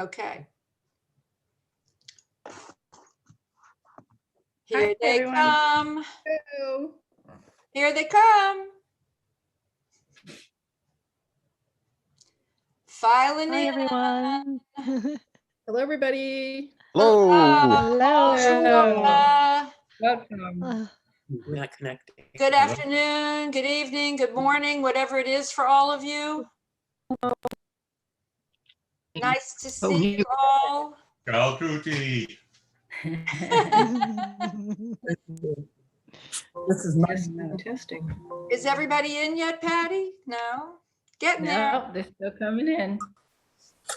Okay. Hi, Here they everyone. come. Hello. Here they come. Filing Hi, in. everyone. Hello, everybody. Hello. Hello. Welcome. We're not connecting. Good afternoon, good evening, good morning, whatever it is for all of you. Nice to see you all. Ciao tutti. This is my Testing. Is everybody in yet, Patty? No? Getting there. No, they're still coming in.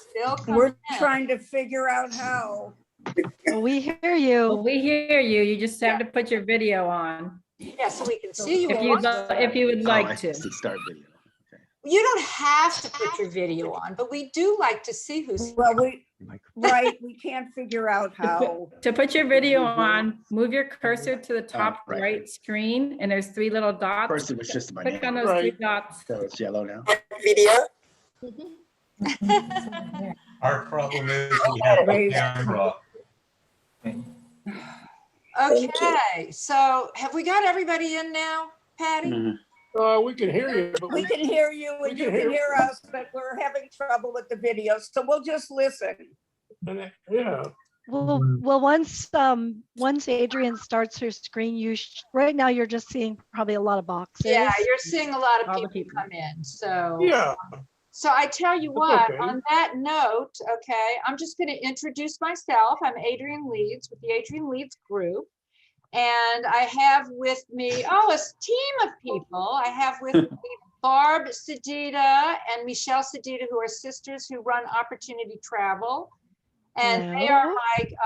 Still coming We're in. trying to figure out how. Well, we hear Well, you. we hear you. You just have to put your video on Yeah, so we can see you. if you would like to. Start video. Okay. You don't have to put your video on, but we do like to see who's. Well, we can't figure out how. To put your video on, move your cursor to the top right. right screen, and there's 3 little dots. First, it was just my Click name. on those 3 dots. So it's yellow now. Our problem is we have a camera. Okay, so have we got everybody in now, Patty? We can hear you, but We can hear you and you can hear us, but we're having trouble with the video, so we'll just listen. yeah. Well, once Adrian starts her screen, right now you're just seeing probably a lot of boxes. Yeah, you're seeing a lot All of the people people. come in, so. Yeah. So I tell you That's what, okay. on that note, okay, I'm just going to introduce myself. I'm Adrian Leeds with the Adrian Leeds Group. And I have with me, a team of people. I have with me Barb Sedita and Michelle Sedita, who are sisters who run Opportunity Travel. And they are Hello.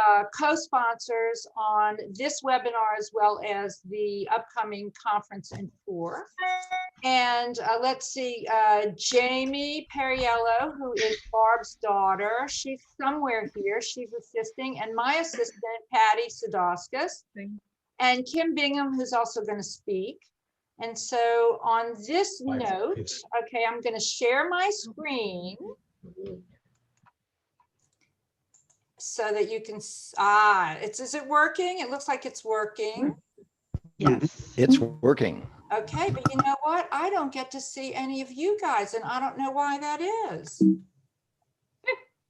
my co-sponsors on this webinar as well as the upcoming conference and tour. And let's see, Jamie Perriello, who is Barb's daughter. She's somewhere here. She's assisting. And my assistant, Patty Sadowskis. And Kim Bingham, who's also going to speak. And so on this note, okay, I'm going to share my screen so that you can, is it working? It looks like it's working. Yes. It's working. Okay, but you know what? I don't get to see any of you guys, and I don't know why that is.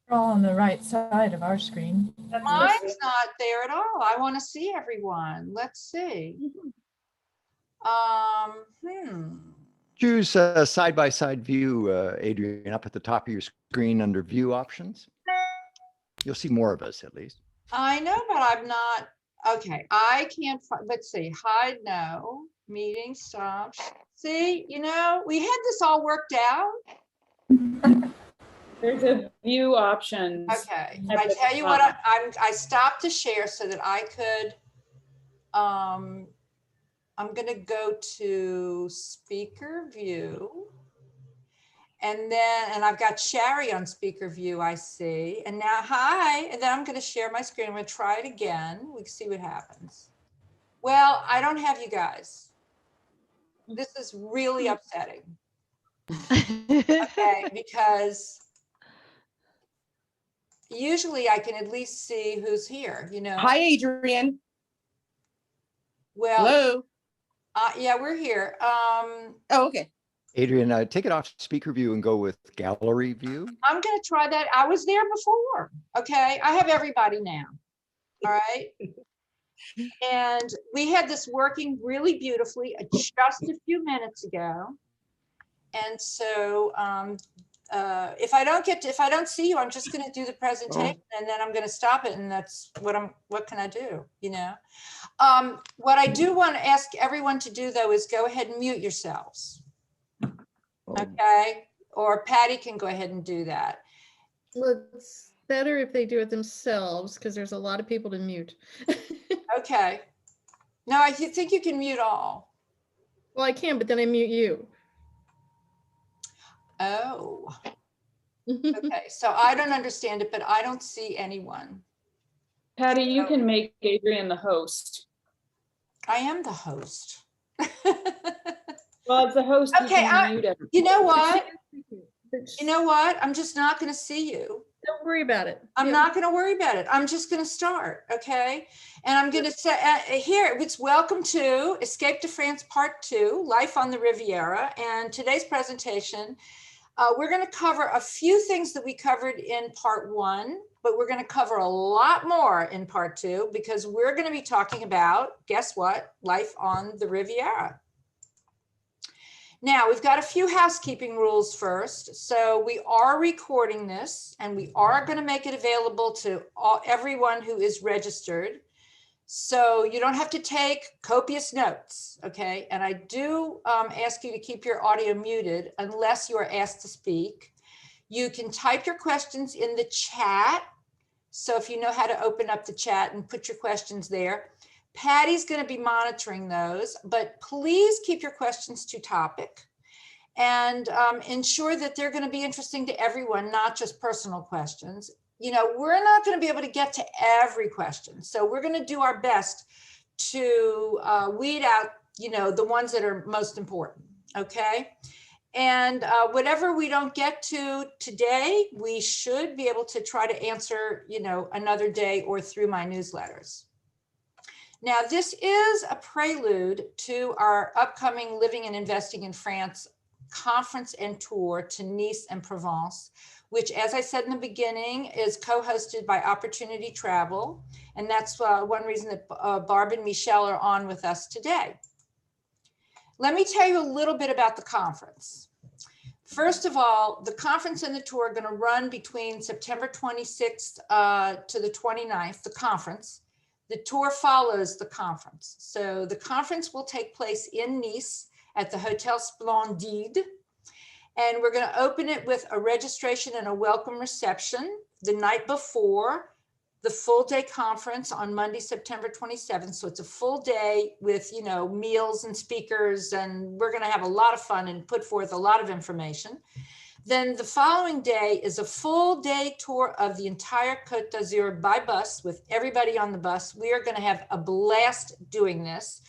All on the right side of our screen. Mine's not there at all. I want to see everyone. Let's see. Choose a side-by-side view, Adrian, up at the top of your screen under view options. You'll see more of us at least. I know, but I'm not. Okay, I can't find. Let's see. Hide, no. Meeting stops. See, we had this all worked out. There's a view options. Okay, I tell you what, I stopped to share so that I could, I'm gonna go to speaker view. And I've got Shari on speaker view, I see. And now, hi, and then I'm gonna share my screen. I'm gonna try it again. We can see what happens. Well, I don't have you guys. This is really upsetting. Okay, because usually I can at least see who's here, Hi, Adrian. Well, Hello. yeah, we're here. Oh, okay. Adrian, take it off speaker view and go with gallery view. I'm gonna try that. I was there before. Okay, I have everybody now. All right. And we had this working really beautifully just a few minutes ago. And so if I don't see you, I'm just going to do the presentation and then I'm going to stop it. And that's what can I do? What I do want to ask everyone to do though, is go ahead and mute yourselves. Okay. Or Patty can go ahead and do that. Well, it's better if they do it themselves because there's a lot of people to mute. Okay. No, I think you can mute all. Well, I can, but then I mute you. Oh, okay. So I don't understand it, but I don't see anyone. Patty, you can make Adrian the host. I am the host. Well, as the host, you Okay, can mute everyone. You know what? I'm just not going to see you. Don't worry about it. I'm Yeah. not going to worry about it. I'm just going to start. Okay. And I'm going to say here, it's welcome to Escape to France Part 2, Life on the Riviera. And today's presentation, we're going to cover a few things that we covered in Part 1, but we're going to cover a lot more in Part 2 because we're going to be talking about, guess what? Life on the Riviera. Now, we've got a few housekeeping rules first. So we are recording this and we are going to make it available to everyone who is registered. So you don't have to take copious notes, okay? And I do ask you to keep your audio muted unless you are asked to speak. You can type your questions in the chat. So if you know how to open up the chat and put your questions there. Patty's going to be monitoring those, but please keep your questions to topic and ensure that they're going to be interesting to everyone, not just personal questions. You know, we're not going to be able to get to every question. So we're going to do our best to weed out, you know, the ones that are most important. Okay. And whatever we don't get to today, we should be able to try to answer, you know, another day or through my newsletters. Now, this is a prelude to our upcoming Living and Investing in France conference and tour to Nice and Provence, which, as I said in the beginning, is co-hosted by Opportunity Travel. And that's one reason that Barb and Michelle are on with us today. Let me tell you a little bit about the conference. First of all, the conference and the tour are going to run between September 26th to the 29th, the conference. The tour follows the conference. So the conference will take place in Nice at the Hotel Splendide. And we're going to open it with a registration and a welcome reception the night before the full day conference on Monday, September 27th. So it's a full day with, you know, meals and speakers, and we're going to have a lot of fun and put forth a lot of information. Then the following day is a full day tour of the entire Côte d'Azur by bus with everybody on the bus. We are going to have a blast doing this.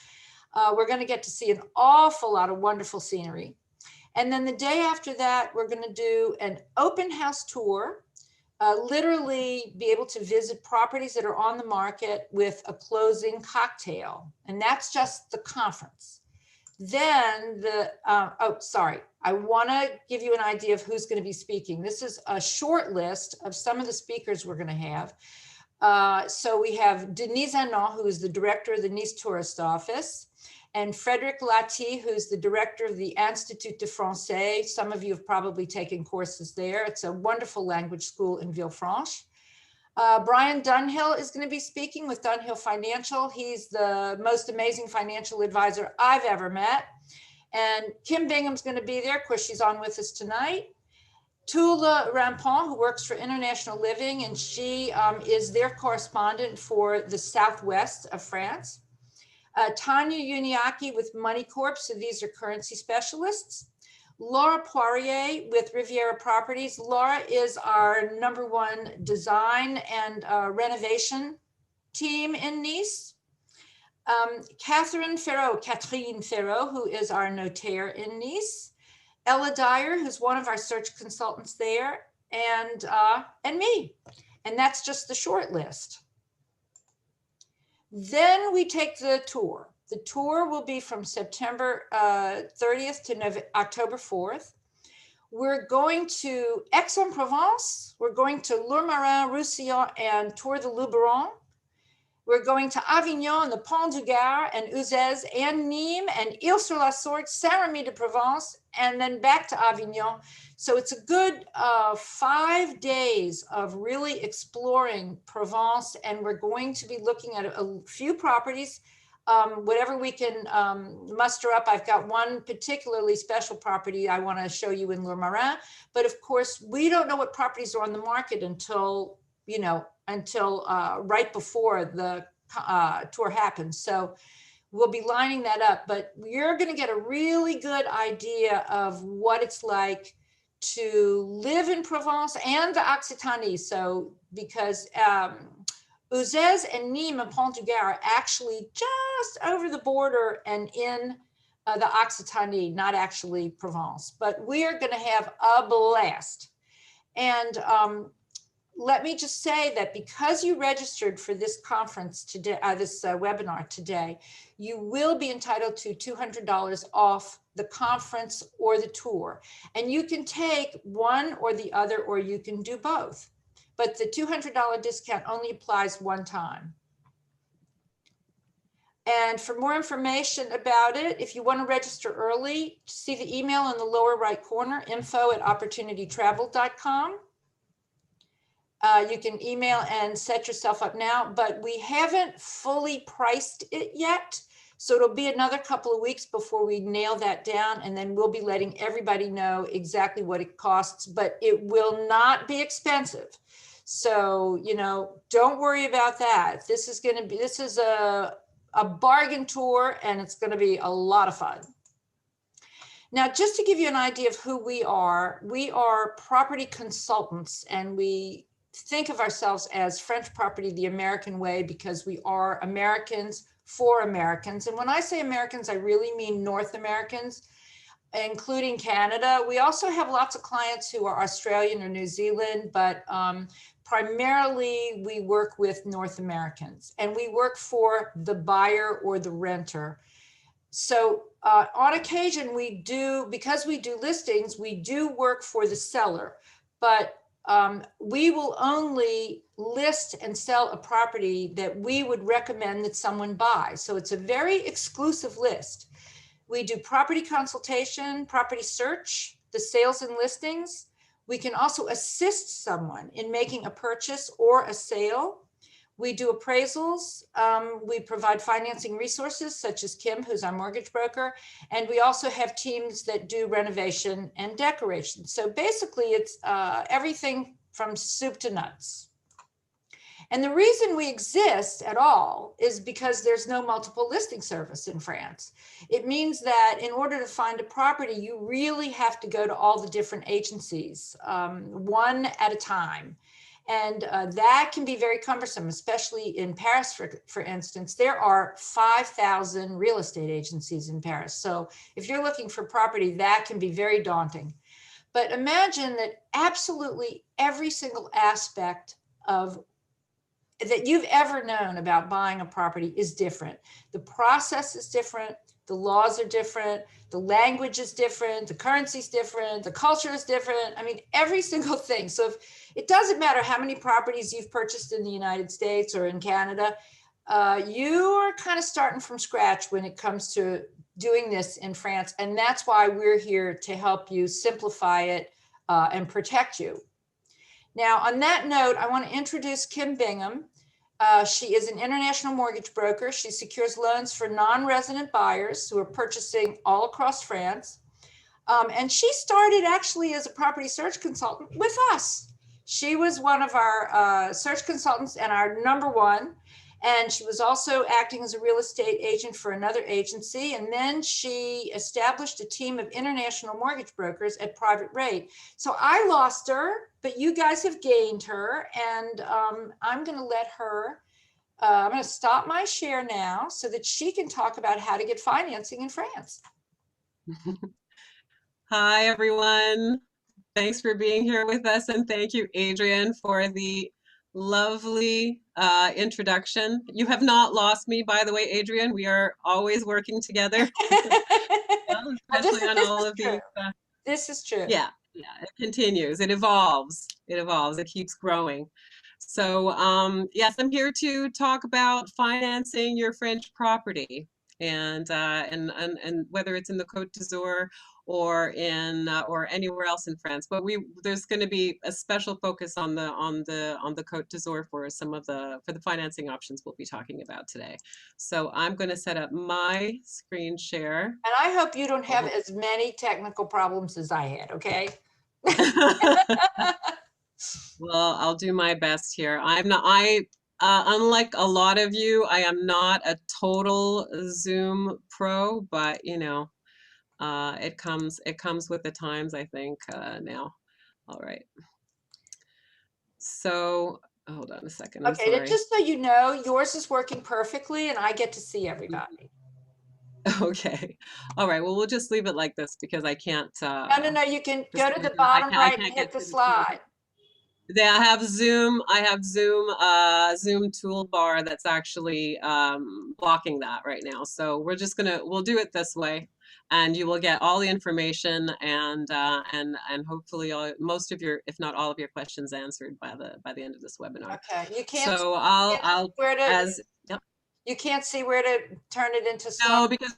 We're going to get to see an awful lot of wonderful scenery. And then the day after that, we're going to do an open house tour, literally be able to visit properties that are on the market with a closing cocktail. And that's just the conference. Then I want to give you an idea of who's going to be speaking. This is a short list of some of the speakers we're going to have. So we have Denise Anon, who is the director of the Nice Tourist Office, and Frédéric Lati, who's the director of the Institut de Français. Some of you have probably taken courses there. It's a wonderful language school in Villefranche. Brian Dunhill is going to be speaking with Dunhill Financial. He's the most amazing financial advisor I've ever met. And Kim Bingham's going to be there. Of course, she's on with us tonight. Tula Rampon, who works for International Living, and she is their correspondent for the Southwest of France. Tanya Uniacki with Money Corp, so these are currency specialists. Laura Poirier with Riviera Properties. Laura is our #1 design and renovation team in Nice. Catherine Ferraud, who is our notaire in Nice. Ella Dyer, who's one of our search consultants there, and me. And that's just the short list. Then we take the tour. The tour will be from September 30th to October 4th. We're going to Aix-en-Provence. We're going to Lourmarin, Roussillon, and Tour de Luberon. We're going to Avignon and the Pont du Gard and Uzès and Nîmes and Ile-sur-la-Sorgue, Saint-Remy-de-Provence, and then back to Avignon. So it's a good 5 days of really exploring Provence, and we're going to be looking at a few properties, whatever we can muster up. I've got one particularly special property I want to show you in Lourmarin, but of course, we don't know what properties are on the market until, you know, right before the tour happens. So we'll be lining that up, but you're going to get a really good idea of what it's like to live in Provence and the Occitanie. So because Uzès and Nîmes and Pont du Gard are actually just over the border and in the Occitanie, not actually Provence, but we are going to have a blast. And let me just say that because you registered for this conference today, this webinar today, you will be entitled to $200 off the conference or the tour. And you can take one or the other, or you can do both. But the $200 discount only applies one time. And for more information about it, if you want to register early, see the email in the lower right corner, info@opportunitytravel.com. You can email and set yourself up now, but we haven't fully priced it yet. So it'll be another couple of weeks before we nail that down, and then we'll be letting everybody know exactly what it costs, but it will not be expensive. So, you know, don't worry about that. This is a bargain tour, and it's going to be a lot of fun. Now, just to give you an idea of who we are property consultants, and we think of ourselves as French Property the American way because we are Americans for Americans. And when I say Americans, I really mean North Americans, including Canada. We also have lots of clients who are Australian or New Zealand, but primarily we work with North Americans, and we work for the buyer or the renter. So on occasion because we do listings, we do work for the seller, but we will only list and sell a property that we would recommend that someone buy. So it's a very exclusive list. We do property consultation, property search, the sales and listings. We can also assist someone in making a purchase or a sale. We do appraisals. We provide financing resources such as Kim, who's our mortgage broker. And we also have teams that do renovation and decoration. So basically it's everything from soup to nuts. And the reason we exist at all is because there's no multiple listing service in France. It means that in order to find a property, you really have to go to all the different agencies, one at a time. And that can be very cumbersome, especially in Paris, for instance. There are 5,000 real estate agencies in Paris. So if you're looking for property, that can be very daunting. But imagine that absolutely every single aspect of that you've ever known about buying a property is different. The process is different. The laws are different. The language is different. The currency is different. The culture is different. I mean, every single thing. So if it doesn't matter how many properties you've purchased in the United States or in Canada, you are kind of starting from scratch when it comes to doing this in France. And that's why we're here to help you simplify it and protect you. Now, on that note, I want to introduce Kim Bingham. She is an international mortgage broker. She secures loans for non-resident buyers who are purchasing all across France. And she started actually as a property search consultant with us. She was one of our search consultants and our number one. And she was also acting as a real estate agent for another agency. And then she established a team of international mortgage brokers at Private Rate. So I lost her, but you guys have gained her. And I'm going to let her, I'm going to stop my share now so that she can talk about how to get financing in France. Hi, everyone. Thanks for being here with us. And thank you, Adrian, for the lovely introduction. You have not lost me, by the way, Adrian. We are always working together, especially on all of these. This is true. Yeah, it continues. It evolves. It keeps growing. So yes, I'm here to talk about financing your French property, and whether it's in the Côte d'Azur or in or anywhere else in France. But there's going to be a special focus on the Côte d'Azur for the financing options we'll be talking about today. So I'm going to set up my screen share. And I hope you don't have as many technical problems as I had, okay? Well, I'll do my best here. Unlike a lot of you, I am not a total Zoom pro, but you know, it comes with the times, I think, now. All right. So hold on a second. Okay, sorry. just so you know, yours is working perfectly and I get to see everybody. Okay. All right. Well, we'll just leave it like this because I can't. No, you can go to the bottom right and hit the slide. I have Zoom. I have Zoom toolbar that's actually blocking that right now. So we'll do it this way, and you will get all the information and hopefully most of your, if not all of your questions answered by the end of this webinar. Okay, you can't. So can't see I'll where to, as yep. you can't see where to turn it into No, slide. because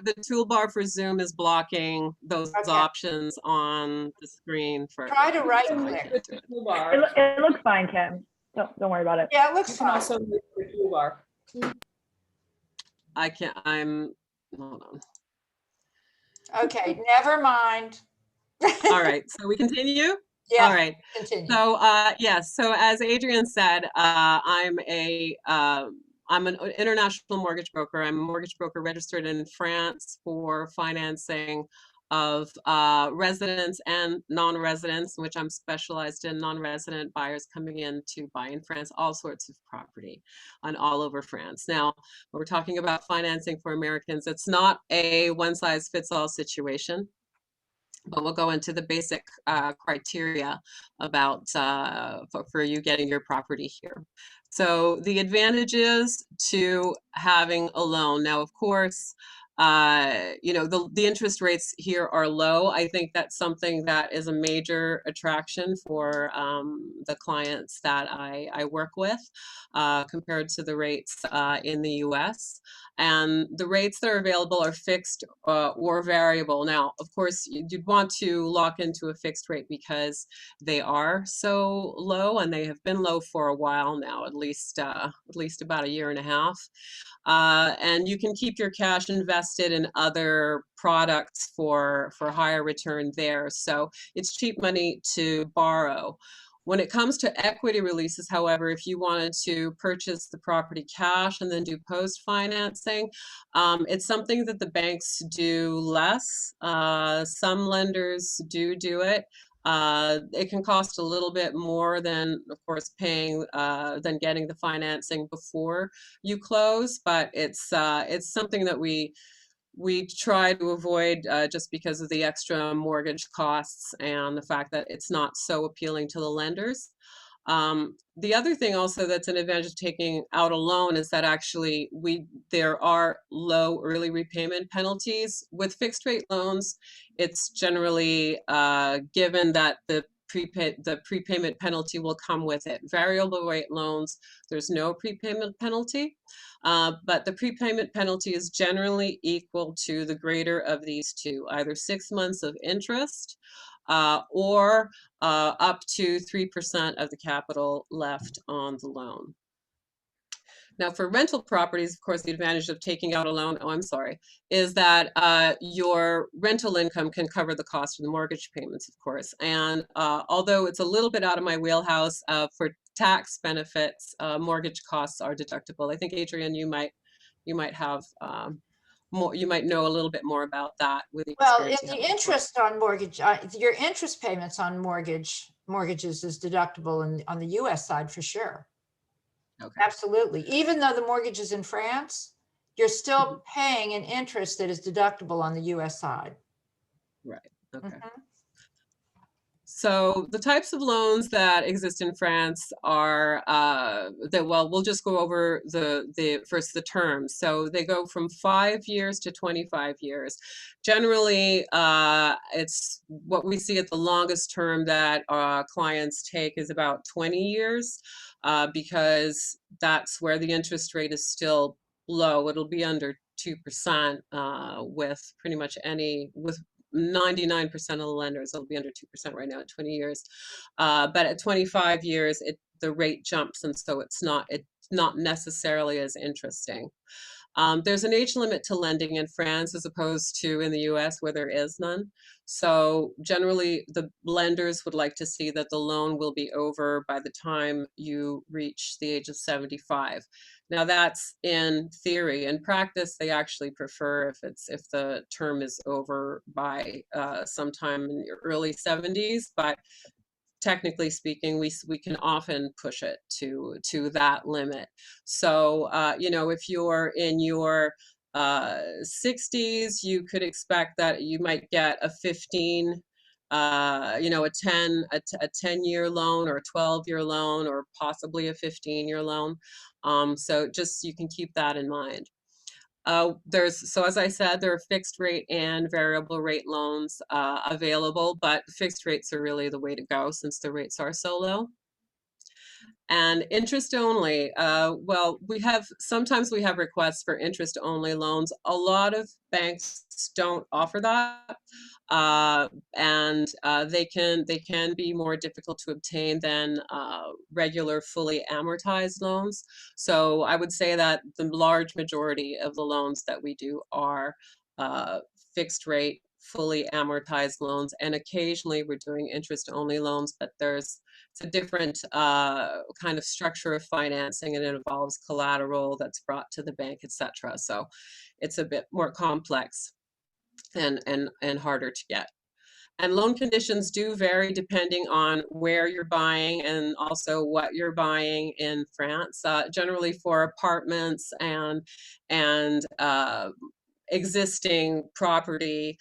the toolbar for Zoom is blocking those Okay. options on the screen for. Try to right so I click. can't do it. It looks fine, Kim. Don't worry about it. Yeah, it looks You can fine. also move the toolbar. I can't. Hold on. Okay, never mind. All right, so we continue. Yeah, All right. continue. So yes, so as Adrian said, I'm an international mortgage broker. I'm a mortgage broker registered in France for financing of residents and non-residents, which I'm specialized in non-resident buyers coming in to buy in France, all sorts of property and all over France. Now, when we're talking about financing for Americans, it's not a one-size-fits-all situation, but we'll go into the basic criteria about for you getting your property here. So the advantages to having a loan. Now, of course, the interest rates here are low. I think that's something that is a major attraction for the clients that I work with compared to the rates in the US. And the rates that are available are fixed or variable. Now, of course, you'd want to lock into a fixed rate because they are so low, and they have been low for a while now, at least about a year and a half. And you can keep your cash invested in other products for higher return there. So it's cheap money to borrow. When it comes to equity releases, however, if you wanted to purchase the property cash and then do post-financing, it's something that the banks do less. Some lenders do it. It can cost a little bit more than, of course, paying than getting the financing before you close, but it's something that we try to avoid just because of the extra mortgage costs and the fact that it's not so appealing to the lenders. The other thing also that's an advantage of taking out a loan is that actually there are low early repayment penalties. With fixed rate loans, it's generally given that the prepayment penalty will come with it. Variable rate loans, there's no prepayment penalty. But the prepayment penalty is generally equal to the greater of these two, either 6 months of interest or up to 3% of the capital left on the loan. Now, for rental properties, of course, the advantage of taking out a loan, is that your rental income can cover the cost of the mortgage payments, of course. And although it's a little bit out of my wheelhouse, for tax benefits, mortgage costs are deductible. I think, Adrian, you might have more, you might know a little bit more about that with the Well, experience if you the have with interest on mortgage, your interest payments on mortgages is deductible on the US side for sure. Okay. Absolutely. Even though the mortgage is in France, you're still paying an interest that is deductible on the US side. Right. Okay. Mhm. So the types of loans that exist in France are we'll just go over first the terms. So they go from 5 years to 25 years. Generally, it's what we see at the longest term that clients take is about 20 years because that's where the interest rate is still low. It'll be under 2% with pretty much with 99% of the lenders. It'll be under 2% right now at 20 years. But at 25 years, the rate jumps, and so it's not necessarily as interesting. There's an age limit to lending in France as opposed to in the US where there is none. So generally the lenders would like to see that the loan will be over by the time you reach the age of 75. Now that's in theory. In practice, they actually prefer if the term is over by sometime in your early 70s, but technically speaking, we can often push it to that limit. So if you're in your 60s, you could expect that you might get a 15 you know, a 10-year loan or a 12-year loan or possibly a 15-year loan. So just you can keep that in mind. So as I said, there are fixed rate and variable rate loans available, but fixed rates are really the way to go since the rates are so low. And interest only, well, sometimes we have requests for interest only loans. A lot of banks don't offer that. And they can be more difficult to obtain than regular fully amortized loans. So I would say that the large majority of the loans that we do are fixed rate, fully amortized loans, and occasionally we're doing interest only loans, but it's a different kind of structure of financing, and it involves collateral that's brought to the bank, etc. So it's a bit more complex and harder to get. And loan conditions do vary depending on where you're buying and also what you're buying in France. Generally for apartments and existing property,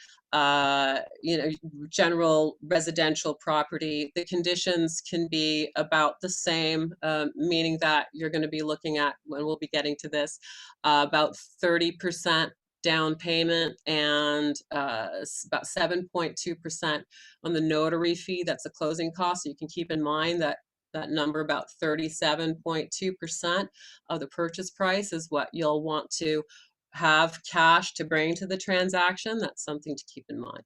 you know, general residential property, the conditions can be about the same, meaning that you're going to be looking at, when we'll be getting to this, about 30% down payment and about 7.2% on the notary fee. That's a closing cost. So you can keep in mind that that number, about 37.2% of the purchase price, is what you'll want to have cash to bring to the transaction. That's something to keep in mind.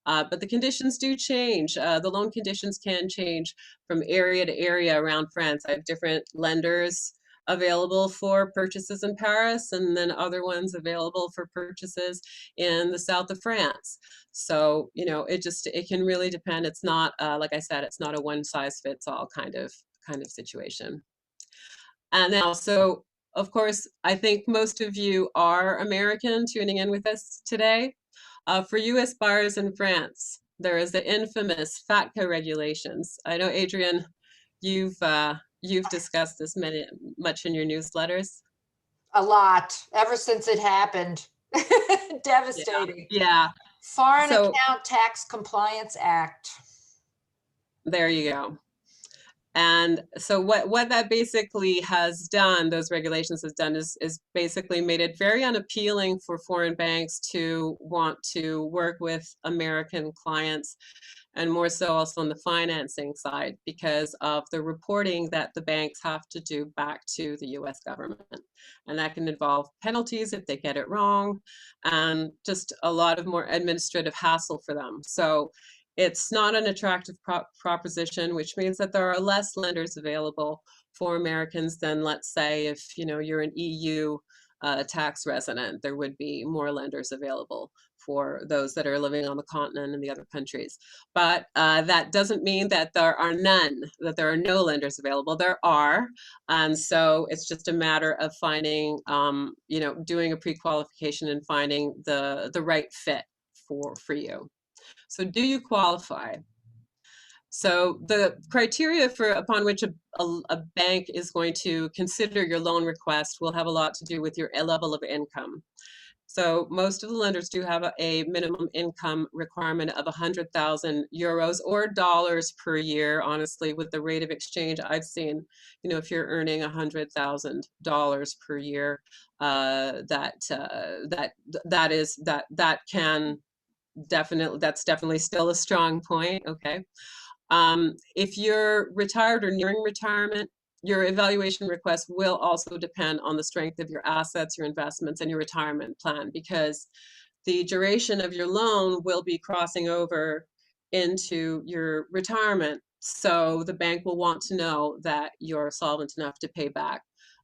But the conditions do change. The loan conditions can change from area to area around France. I have different lenders available for purchases in Paris, and then other ones available for purchases in the south of France. So, you know, it can really depend. It's not, like I said, it's not a one size fits all kind of situation. And now, so of course, I think most of you are American tuning in with us today. For US buyers in France, there is the infamous FATCA regulations. I know, Adrian, you've discussed this much in your newsletters. A lot, ever since it happened. Devastating. Yeah. Foreign Account Tax Compliance Act. There you go. And so what that basically has done, those regulations has done, is basically made it very unappealing for foreign banks to want to work with American clients, and more so also on the financing side, because of the reporting that the banks have to do back to the US government. And that can involve penalties if they get it wrong, and just a lot of more administrative hassle for them. So it's not an attractive proposition, which means that there are less lenders available for Americans than, let's say, if you're an EU tax resident, there would be more lenders available for those that are living on the continent and the other countries. But that doesn't mean that there are no lenders available. There are, and so it's just a matter of finding, doing a pre-qualification and finding the right fit for you. So do you qualify? So the criteria upon which a bank is going to consider your loan request will have a lot to do with your level of income. So most of the lenders do have a minimum income requirement of 100,000 euros or dollars per year. Honestly, with the rate of exchange I've seen, if you're earning $100,000 per year, that's definitely still a strong point. Okay. If you're retired or nearing retirement, your evaluation request will also depend on the strength of your assets, your investments, and your retirement plan, because the duration of your loan will be crossing over into your retirement. So the bank will want to know that you're solvent enough to pay back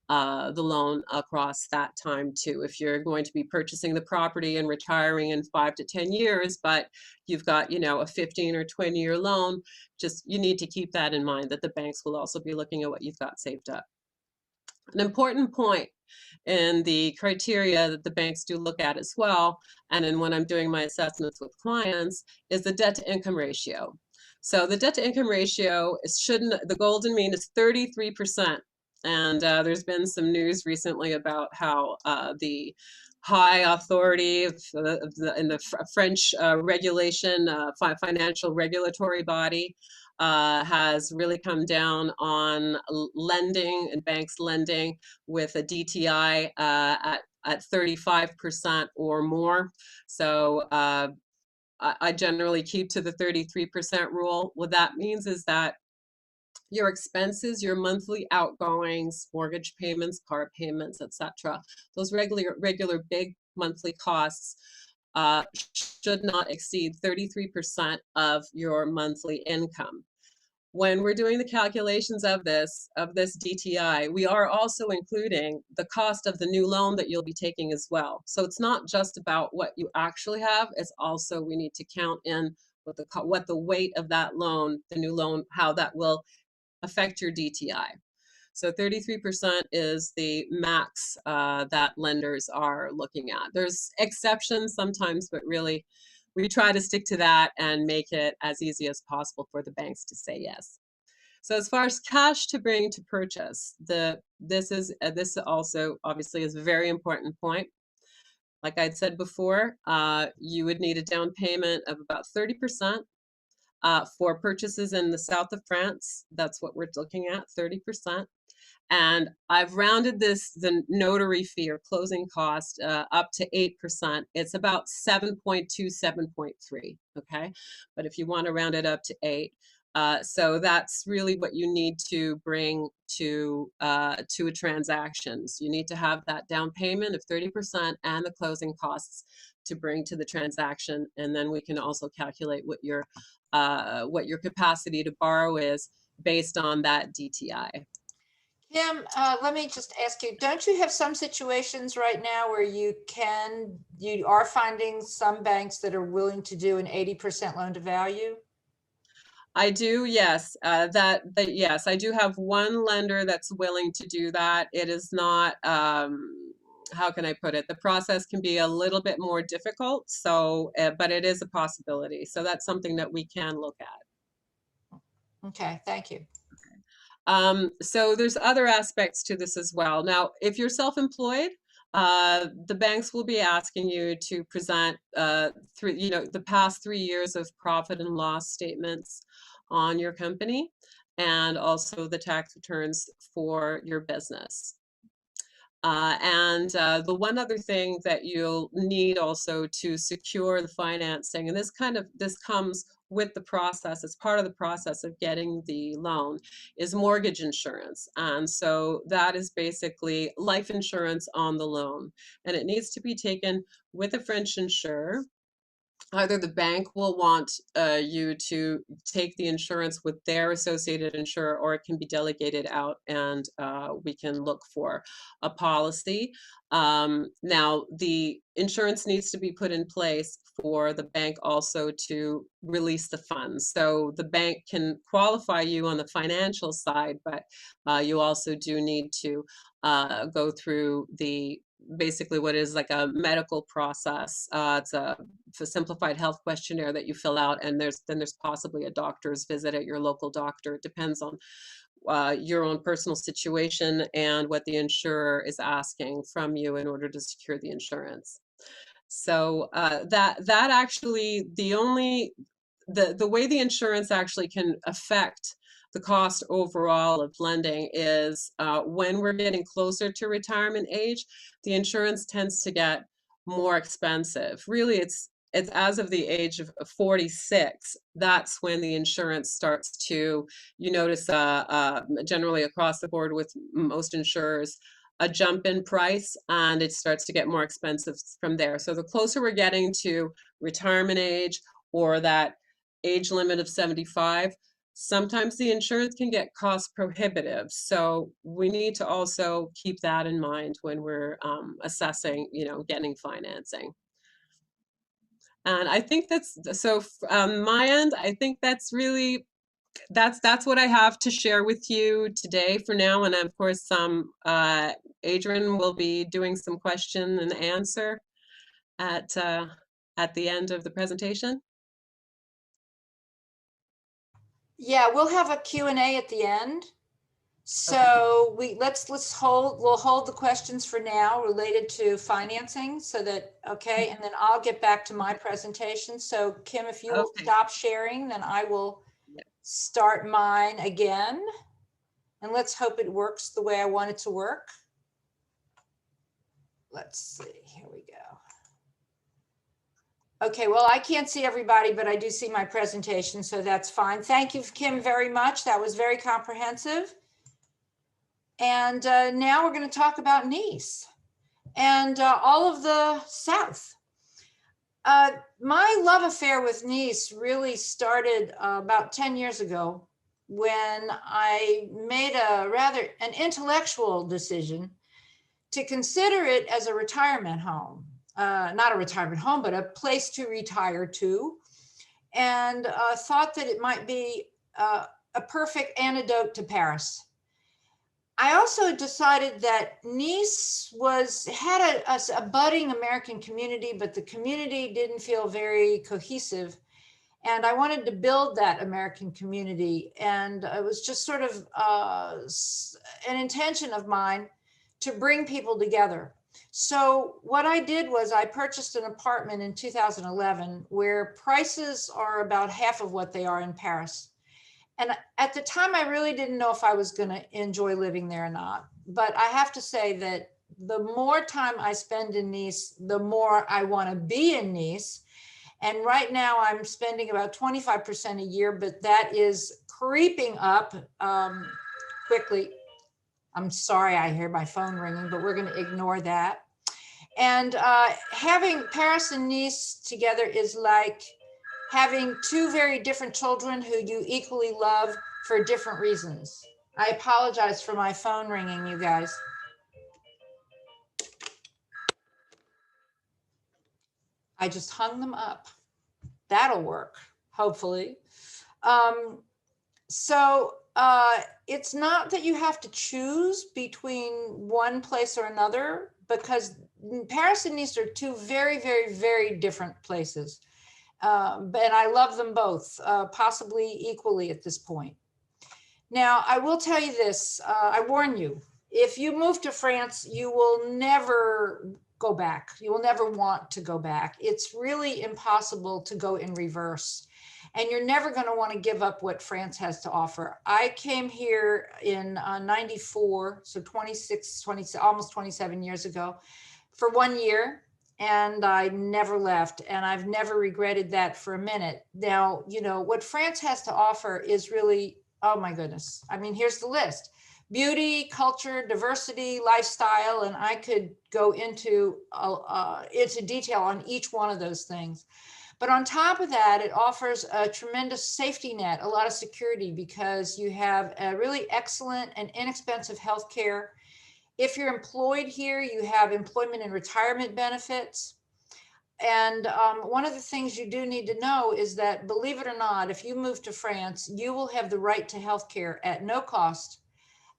the loan across that time too. If you're going to be purchasing the property and retiring in 5 to 10 years, but you've got, a 15 or 20-year loan, you need to keep that in mind, that the banks will also be looking at what you've got saved up. An important point in the criteria that the banks do look at as well, and then when I'm doing my assessments with clients, is the debt to income ratio. So the debt to income ratio the golden mean is 33%. And there's been some news recently about how the high authority in the French regulation, financial regulatory body, has really come down on lending and banks lending with a DTI at 35% or more. So I generally keep to the 33% rule. What that means is that your expenses, your monthly outgoings, mortgage payments, car payments, etc., those regular big monthly costs should not exceed 33% of your monthly income. When we're doing the calculations of this DTI, we are also including the cost of the new loan that you'll be taking as well. So it's not just about what you actually have, it's also we need to count in what the weight of that loan, the new loan, how that will affect your DTI. So 33% is the max that lenders are looking at. There's exceptions sometimes, but really we try to stick to that and make it as easy as possible for the banks to say yes. So as far as cash to bring to purchase, this also obviously is a very important point. Like I'd said before, you would need a down payment of about 30%. For purchases in the south of France, that's what we're looking at, 30%. And I've rounded the notary fee or closing cost up to 8%. It's about 7.2, 7.3, okay? But if you want to round it up to 8, so that's really what you need to bring to a transaction. So you need to have that down payment of 30% and the closing costs to bring to the transaction. And then we can also calculate what your capacity to borrow is based on that DTI. Kim, let me just ask you, don't you have some situations right now where you are finding some banks that are willing to do an 80% loan to value? I do, yes. Yes, I do have one lender that's willing to do that. It is not, how can I put it? The process can be a little bit more difficult, so, but it is a possibility. So that's something that we can look at. Okay, thank you. So there's other aspects to this as well. Now, if you're self-employed, the banks will be asking you to present the past 3 years of profit and loss statements on your company, and also the tax returns for your business. The one other thing that you'll need also to secure the financing, and this comes with the process, it's part of the process of getting the loan, is mortgage insurance. And so that is basically life insurance on the loan. And it needs to be taken with a French insurer. Either the bank will want you to take the insurance with their associated insurer, or it can be delegated out and we can look for a policy. Now, the insurance needs to be put in place for the bank also to release the funds. So the bank can qualify you on the financial side, but you also do need to go through basically what is like a medical process. It's a simplified health questionnaire that you fill out, and there's possibly a doctor's visit at your local doctor. It depends on your own personal situation and what the insurer is asking from you in order to secure the insurance. So that actually the way the insurance actually can affect the cost overall of lending is when we're getting closer to retirement age, the insurance tends to get more expensive. Really, it's as of the age of 46, that's when the insurance starts to, you notice generally across the board with most insurers, a jump in price, and it starts to get more expensive from there. So the closer we're getting to retirement age or that age limit of 75, sometimes the insurance can get cost prohibitive. So we need to also keep that in mind when we're assessing, getting financing. And I think that's, so on my end, I think that's really, that's what I have to share with you today for now. And of course, Adrian will be doing some question and answer at the end of the presentation. Yeah, we'll have a Q&A at the end. So so let's hold the questions for now related to financing so that, okay, and then I'll get back to my presentation. So Kim, if you will Okay. stop sharing, then I will Yep. start start mine again. And let's hope it works the way I want it to work. Let's see, here we go. Okay, well, I can't see everybody, but I do see my presentation, so that's fine. Thank you, Kim, very much. That was very comprehensive. And now we're going to talk about Nice and all of the South. My love affair with Nice really started about 10 years ago when I made an intellectual decision to consider it as a retirement home. Not a retirement home, but a place to retire to, and thought that it might be a perfect antidote to Paris. I also decided that Nice had a budding American community, but the community didn't feel very cohesive. And I wanted to build that American community. And it was just sort of an intention of mine to bring people together. So what I did was I purchased an apartment in 2011 where prices are about half of what they are in Paris. And at the time, I really didn't know if I was going to enjoy living there or not. But I have to say that the more time I spend in Nice, the more I want to be in Nice. And right now I'm spending about 25% a year, but that is creeping up quickly. I'm sorry, I hear my phone ringing, but we're going to ignore that. And having Paris and Nice together is like having two very different children who you equally love for different reasons. I apologize for my phone ringing, you guys. I just hung them up. That'll work, hopefully. It's not that you have to choose between one place or another, because Paris and Nice are two very, very, very different places. And I love them both, possibly equally at this point. Now, I will tell you this, I warn you, if you move to France, you will never go back. You will never want to go back. It's really impossible to go in reverse. And you're never going to want to give up what France has to offer. I came here in 94, so almost 27 years ago, for 1 year. And I never left, and I've never regretted that for a minute. Now, you know, what France has to offer is really, oh my goodness. I mean, here's the list: beauty, culture, diversity, lifestyle, and I could go into detail on each one of those things. But on top of that, it offers a tremendous safety net, a lot of security, because you have a really excellent and inexpensive healthcare. If you're employed here, you have employment and retirement benefits. And one of the things you do need to know is that, believe it or not, if you move to France, you will have the right to healthcare at no cost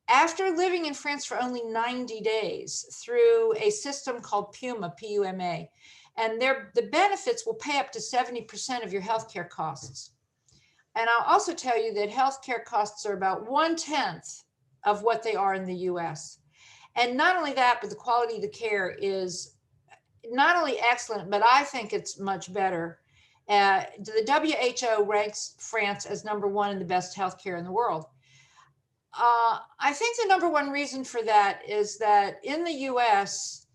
after living in France for only 90 days through a system called PUMA, P-U-M-A. And the benefits will pay up to 70% of your healthcare costs. And I'll also tell you that healthcare costs are about 1/10 of what they are in the US. And not only that, but the quality of the care is not only excellent, but I think it's much better. The WHO ranks France as #1 in the best healthcare in the world. I think the #1 reason for that is that in the US,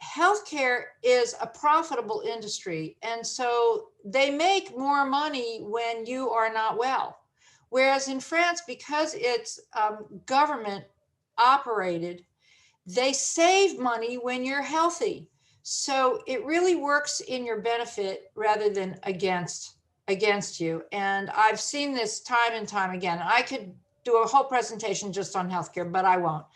healthcare is a profitable industry. And so they make more money when you are not well. Whereas in France, because it's government operated, they save money when you're healthy. So it really works in your benefit rather than against you. And I've seen this time and time again. I could do a whole presentation just on healthcare, but I won't.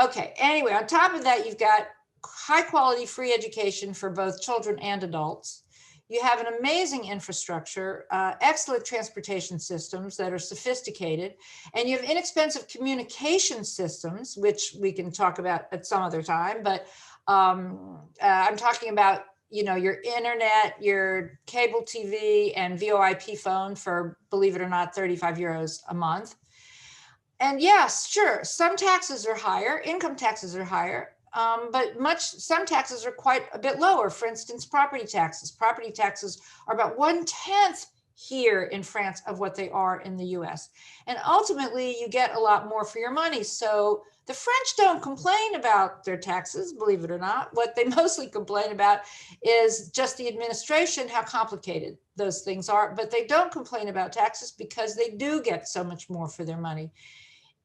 Okay, anyway, on top of that, you've got high quality free education for both children and adults. You have an amazing infrastructure, excellent transportation systems that are sophisticated, and you have inexpensive communication systems, which we can talk about at some other time. But I'm talking about, you know, your internet, your cable TV, and VoIP phone for, believe it or not, 35 euros a month. And yes, sure, some taxes are higher, income taxes are higher, but some taxes are quite a bit lower. For instance, property taxes. Property taxes are about 1/10 here in France of what they are in the US. And ultimately, you get a lot more for your money. So the French don't complain about their taxes, believe it or not. What they mostly complain about is just the administration, how complicated those things are. But they don't complain about taxes because they do get so much more for their money.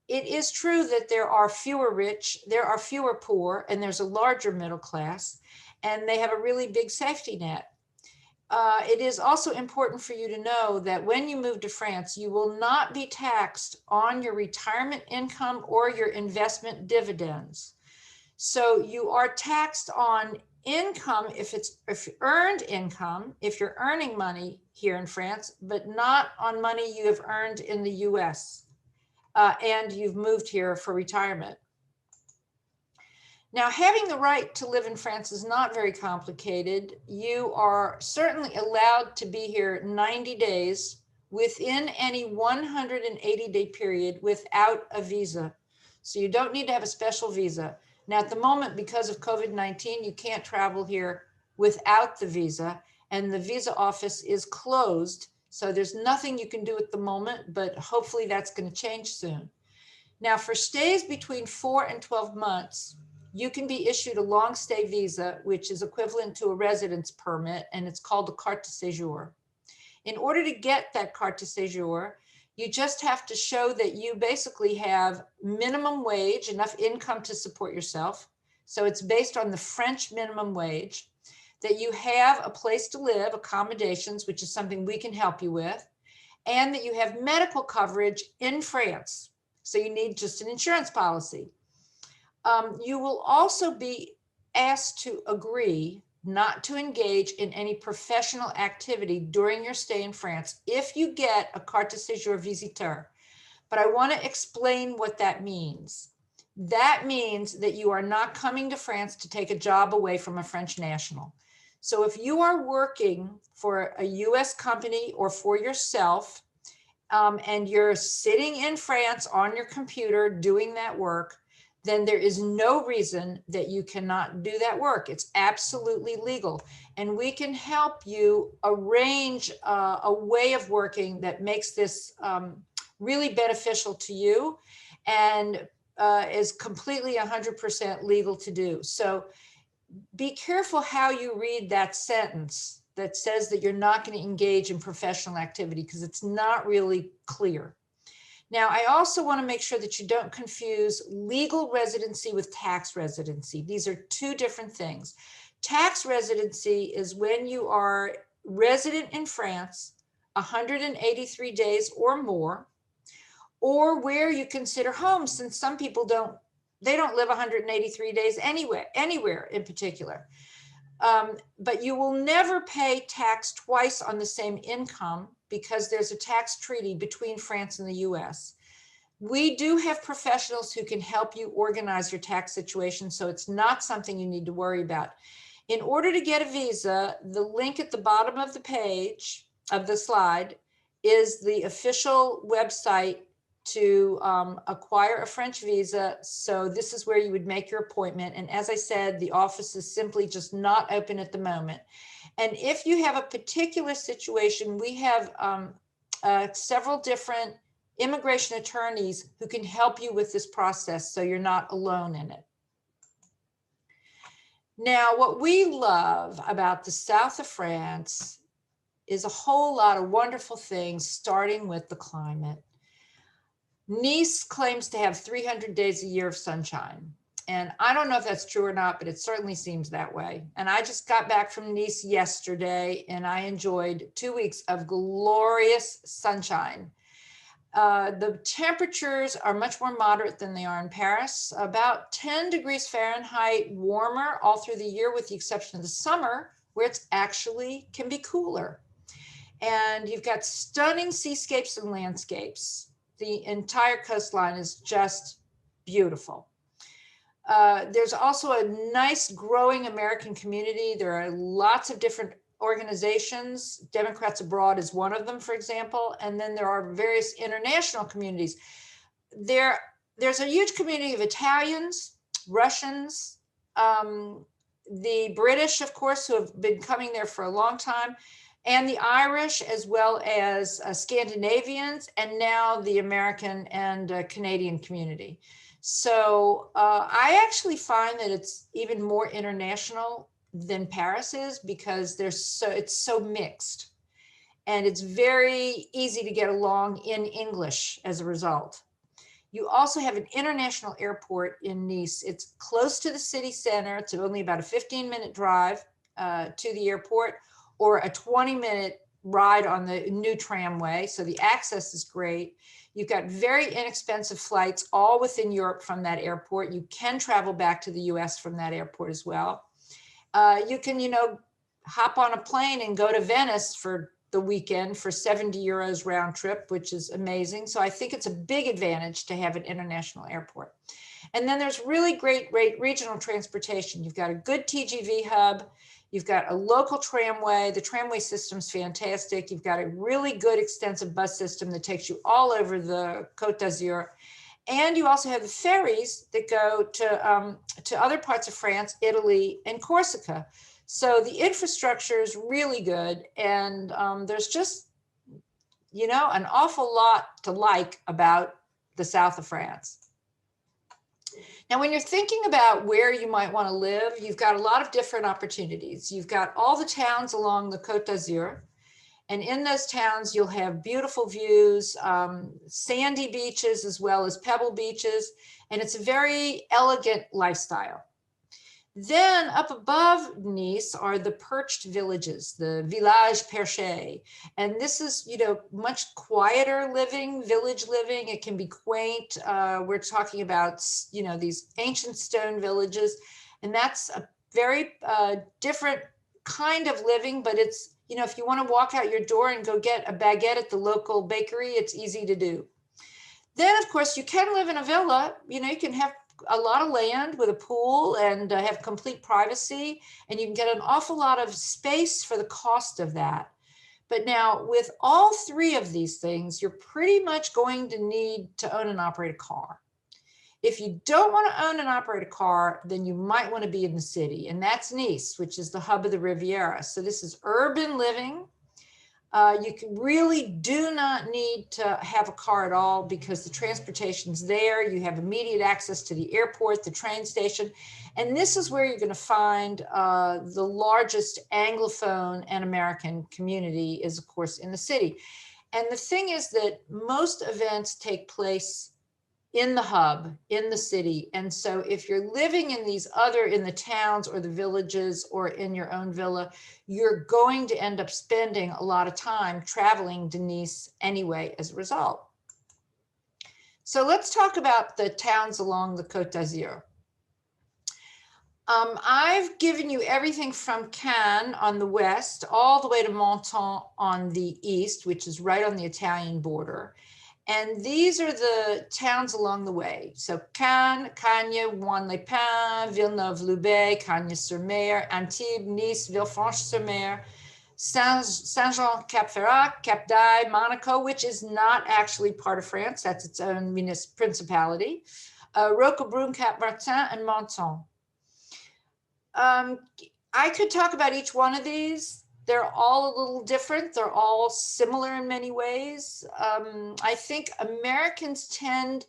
It is true that there are fewer rich, there are fewer poor, and there's a larger middle class, and they have a really big safety net. It is also important for you to know that when you move to France, you will not be taxed on your retirement income or your investment dividends. So you are taxed on income if earned income, if you're earning money here in France, but not on money you have earned in the US. And you've moved here for retirement. Now, having the right to live in France is not very complicated. You are certainly allowed to be here 90 days within any 180-day period without a visa. So you don't need to have a special visa. Now, at the moment, because of COVID-19, you can't travel here without the visa, and the visa office is closed. So there's nothing you can do at the moment, but hopefully that's going to change soon. Now, for stays between 4 and 12 months, you can be issued a long stay visa, which is equivalent to a residence permit, and it's called a carte de séjour. In order to get that carte de séjour, you just have to show that you basically have minimum wage, enough income to support yourself. So it's based on the French minimum wage, that you have a place to live, accommodations, which is something we can help you with, and that you have medical coverage in France. So you need just an insurance policy. You will also be asked to agree not to engage in any professional activity during your stay in France if you get a carte de séjour visiteur. But I want to explain what that means. That means that you are not coming to France to take a job away from a French national. So if you are working for a US company or for yourself, and you're sitting in France on your computer doing that work, then there is no reason that you cannot do that work. It's absolutely legal. And we can help you arrange a way of working that makes this really beneficial to you and is completely 100% legal to do. So be careful how you read that sentence that says that you're not going to engage in professional activity, because it's not really clear. Now, I also want to make sure that you don't confuse legal residency with tax residency. These are two different things. Tax residency is when you are resident in France 183 days or more, or where you consider home, since some people don't live 183 days anywhere in particular. But you will never pay tax twice on the same income because there's a tax treaty between France and the US. We do have professionals who can help you organize your tax situation, so it's not something you need to worry about. In order to get a visa, the link at the bottom of the page of the slide is the official website to acquire a French visa. So this is where you would make your appointment. And as I said, the office is simply just not open at the moment. And if you have a particular situation, we have several different immigration attorneys who can help you with this process, so you're not alone in it. Now, what we love about the south of France is a whole lot of wonderful things, starting with the climate. Nice claims to have 300 days a year of sunshine. And I don't know if that's true or not, but it certainly seems that way. And I just got back from Nice yesterday, and I enjoyed 2 weeks of glorious sunshine. The temperatures are much more moderate than they are in Paris, about 10 degrees Fahrenheit warmer all through the year, with the exception of the summer, where it's actually can be cooler. And you've got stunning seascapes and landscapes. The entire coastline is just beautiful. There's also a nice growing American community. There are lots of different organizations. Democrats Abroad is one of them, for example. And then there are various international communities. there's a huge community of Italians, Russians, the British, of course, who have been coming there for a long time, and the Irish, as well as Scandinavians, and now the American and Canadian community. So I actually find that it's even more international than Paris is, because it's so mixed, and it's very easy to get along in English as a result. You also have an international airport in Nice. It's close to the city center. It's only about a 15-minute drive to the airport, or a 20-minute ride on the new tramway. So the access is great. You've got very inexpensive flights all within Europe from that airport. You can travel back to the US from that airport as well. You can, hop on a plane and go to Venice for the weekend for 70 euros round trip, which is amazing. So I think it's a big advantage to have an international airport. And then there's really great regional transportation. You've got a good TGV hub. You've got a local tramway. The tramway system's fantastic. You've got a really good extensive bus system that takes you all over the Côte d'Azur. And you also have the ferries that go to other parts of France, Italy, and Corsica. So the infrastructure is really good. And there's just, an awful lot to like about the south of France. Now, when you're thinking about where you might want to live, you've got a lot of different opportunities. You've got all the towns along the Côte d'Azur. And in those towns, you'll have beautiful views, sandy beaches, as well as pebble beaches. And it's a very elegant lifestyle. Then up above Nice are the perched villages, the village perché. And this is, much quieter living, village living. It can be quaint. We're talking about, these ancient stone villages. And that's a very different kind of living, but it's, if you want to walk out your door and go get a baguette at the local bakery, it's easy to do. Then, of course, you can live in a villa. You can have a lot of land with a pool and have complete privacy, and you can get an awful lot of space for the cost of that. But now with all three of these things, you're pretty much going to need to own and operate a car. If you don't want to own and operate a car, then you might want to be in the city, and that's Nice, which is the hub of the Riviera. So this is urban living. You really do not need to have a car at all, because the transportation's there. You have immediate access to the airport, the train station. And this is where you're going to find the largest Anglophone and American community is, of course, in the city. And the thing is that most events take place in the hub, in the city. And so if you're living in in the towns or the villages or in your own villa, you're going to end up spending a lot of time traveling to Nice anyway as a result. So let's talk about the towns along the Côte d'Azur. I've given you everything from Cannes on the west all the way to Menton on the east, which is right on the Italian border. And these are the towns along the way. So Cannes, Cagnes, Ouan-les-Pins, Villeneuve-Loubet, Cagnes-sur-Mer, Antibes, Nice, Villefranche-sur-Mer, Saint-Jean-Cap-Ferrat, Cap-d'Aille, Monaco, which is not actually part of France. That's its own principality. Roquebrune, Cap-Martin, and Menton. I could talk about each one of these. They're all a little different. They're all similar in many ways. I think Americans tend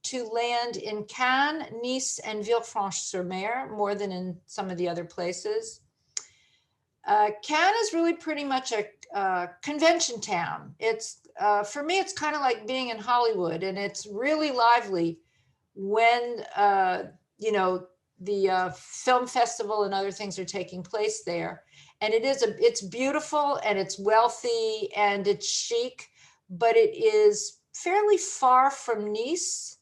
to land in Cannes, Nice, and Villefranche-sur-Mer more than in some of the other places. Cannes is really pretty much a convention town. It's for me, it's kind of like being in Hollywood, and it's really lively when the film festival and other things are taking place there. And it's beautiful, and it's wealthy, and it's chic, but it is fairly far from Nice.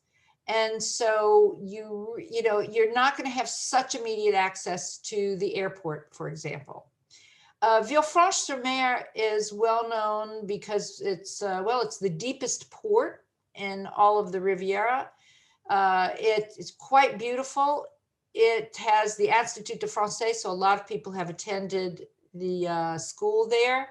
And so you're not going to have such immediate access to the airport, for example. Villefranche-sur-Mer is well known because it's the deepest port in all of the Riviera. It's quite beautiful. It has the Institut de Français, so a lot of people have attended the school there.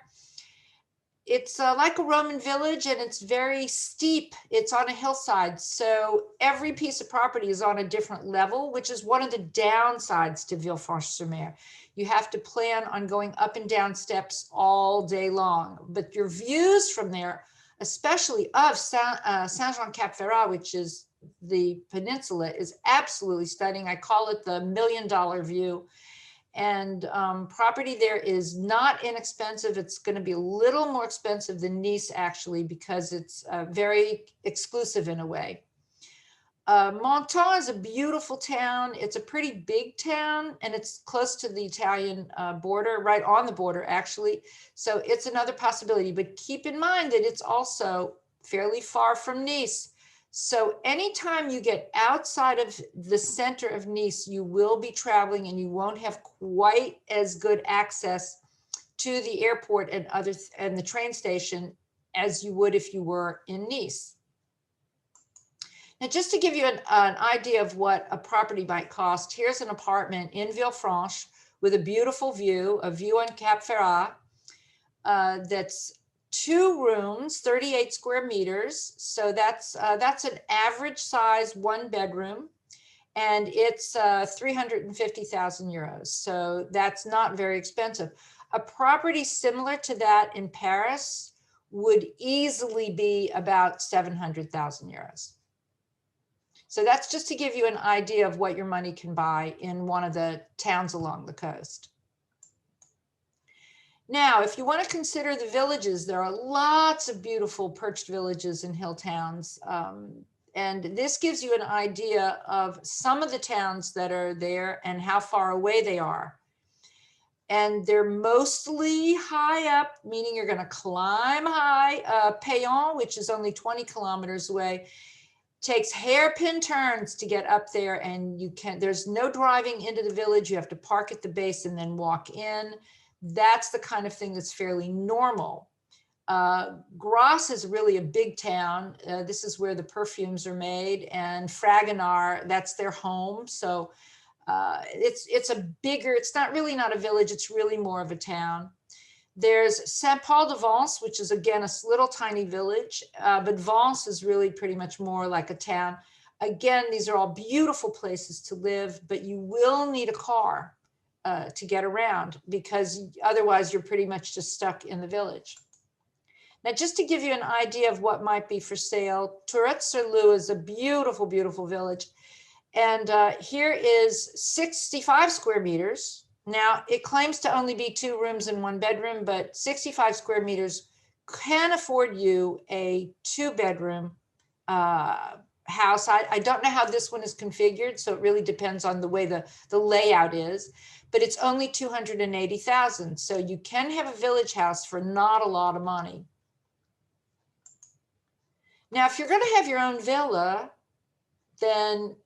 it's like a Roman village and it's very steep. It's on a hillside. So every piece of property is on a different level, which is one of the downsides to Villefranche-sur-Mer. You have to plan on going up and down steps all day long, but your views from there, especially of Saint-Jean-Cap-Ferrat, which is the peninsula, is absolutely stunning. I call it the $1 million view. And property there is not inexpensive. It's going to be a little more expensive than Nice, actually, because it's very exclusive in a way. Menton is a beautiful town. It's a pretty big town, and it's close to the Italian border, right on the border, actually. So it's another possibility. But keep in mind that it's also fairly far from Nice. So anytime you get outside of the center of Nice, you will be traveling and you won't have quite as good access to the airport and the train station as you would if you were in Nice. Now, just to give you an idea of what a property might cost, here's an apartment in Villefranche with a beautiful view, a view on Cap Ferrat, that's 2 rooms, 38 square meters. So that's an average size 1 bedroom, and it's 350,000 euros. So that's not very expensive. A property similar to that in Paris would easily be about 700,000 euros. So that's just to give you an idea of what your money can buy in one of the towns along the coast. Now, if you want to consider the villages, there are lots of beautiful perched villages and hill towns. And this gives you an idea of some of the towns that are there and how far away they are. And they're mostly high up, meaning you're going to climb high. Payan, which is only 20 kilometers away, takes hairpin turns to get up there, and there's no driving into the village. You have to park at the base and then walk in. That's the kind of thing that's fairly normal. Grasse is really a big town. This is where the perfumes are made, and Fragonard, that's their home. So it's a bigger, it's not a village, it's really more of a town. There's Saint-Paul-de-Vence, which is again a little tiny village, but Vence is really pretty much more like a town. Again, these are all beautiful places to live, but you will need a car to get around, because otherwise you're pretty much just stuck in the village. Now, just to give you an idea of what might be for sale, Tourette-sur-Loup is a beautiful, beautiful village. And here is 65 square meters. Now, it claims to only be 2 rooms and 1 bedroom, but 65 square meters can afford you a 2-bedroom house. I don't know how this one is configured, so it really depends on the way the layout is, but it's only 280,000. So you can have a village house for not a lot of money. Now, if you're going to have your own villa, then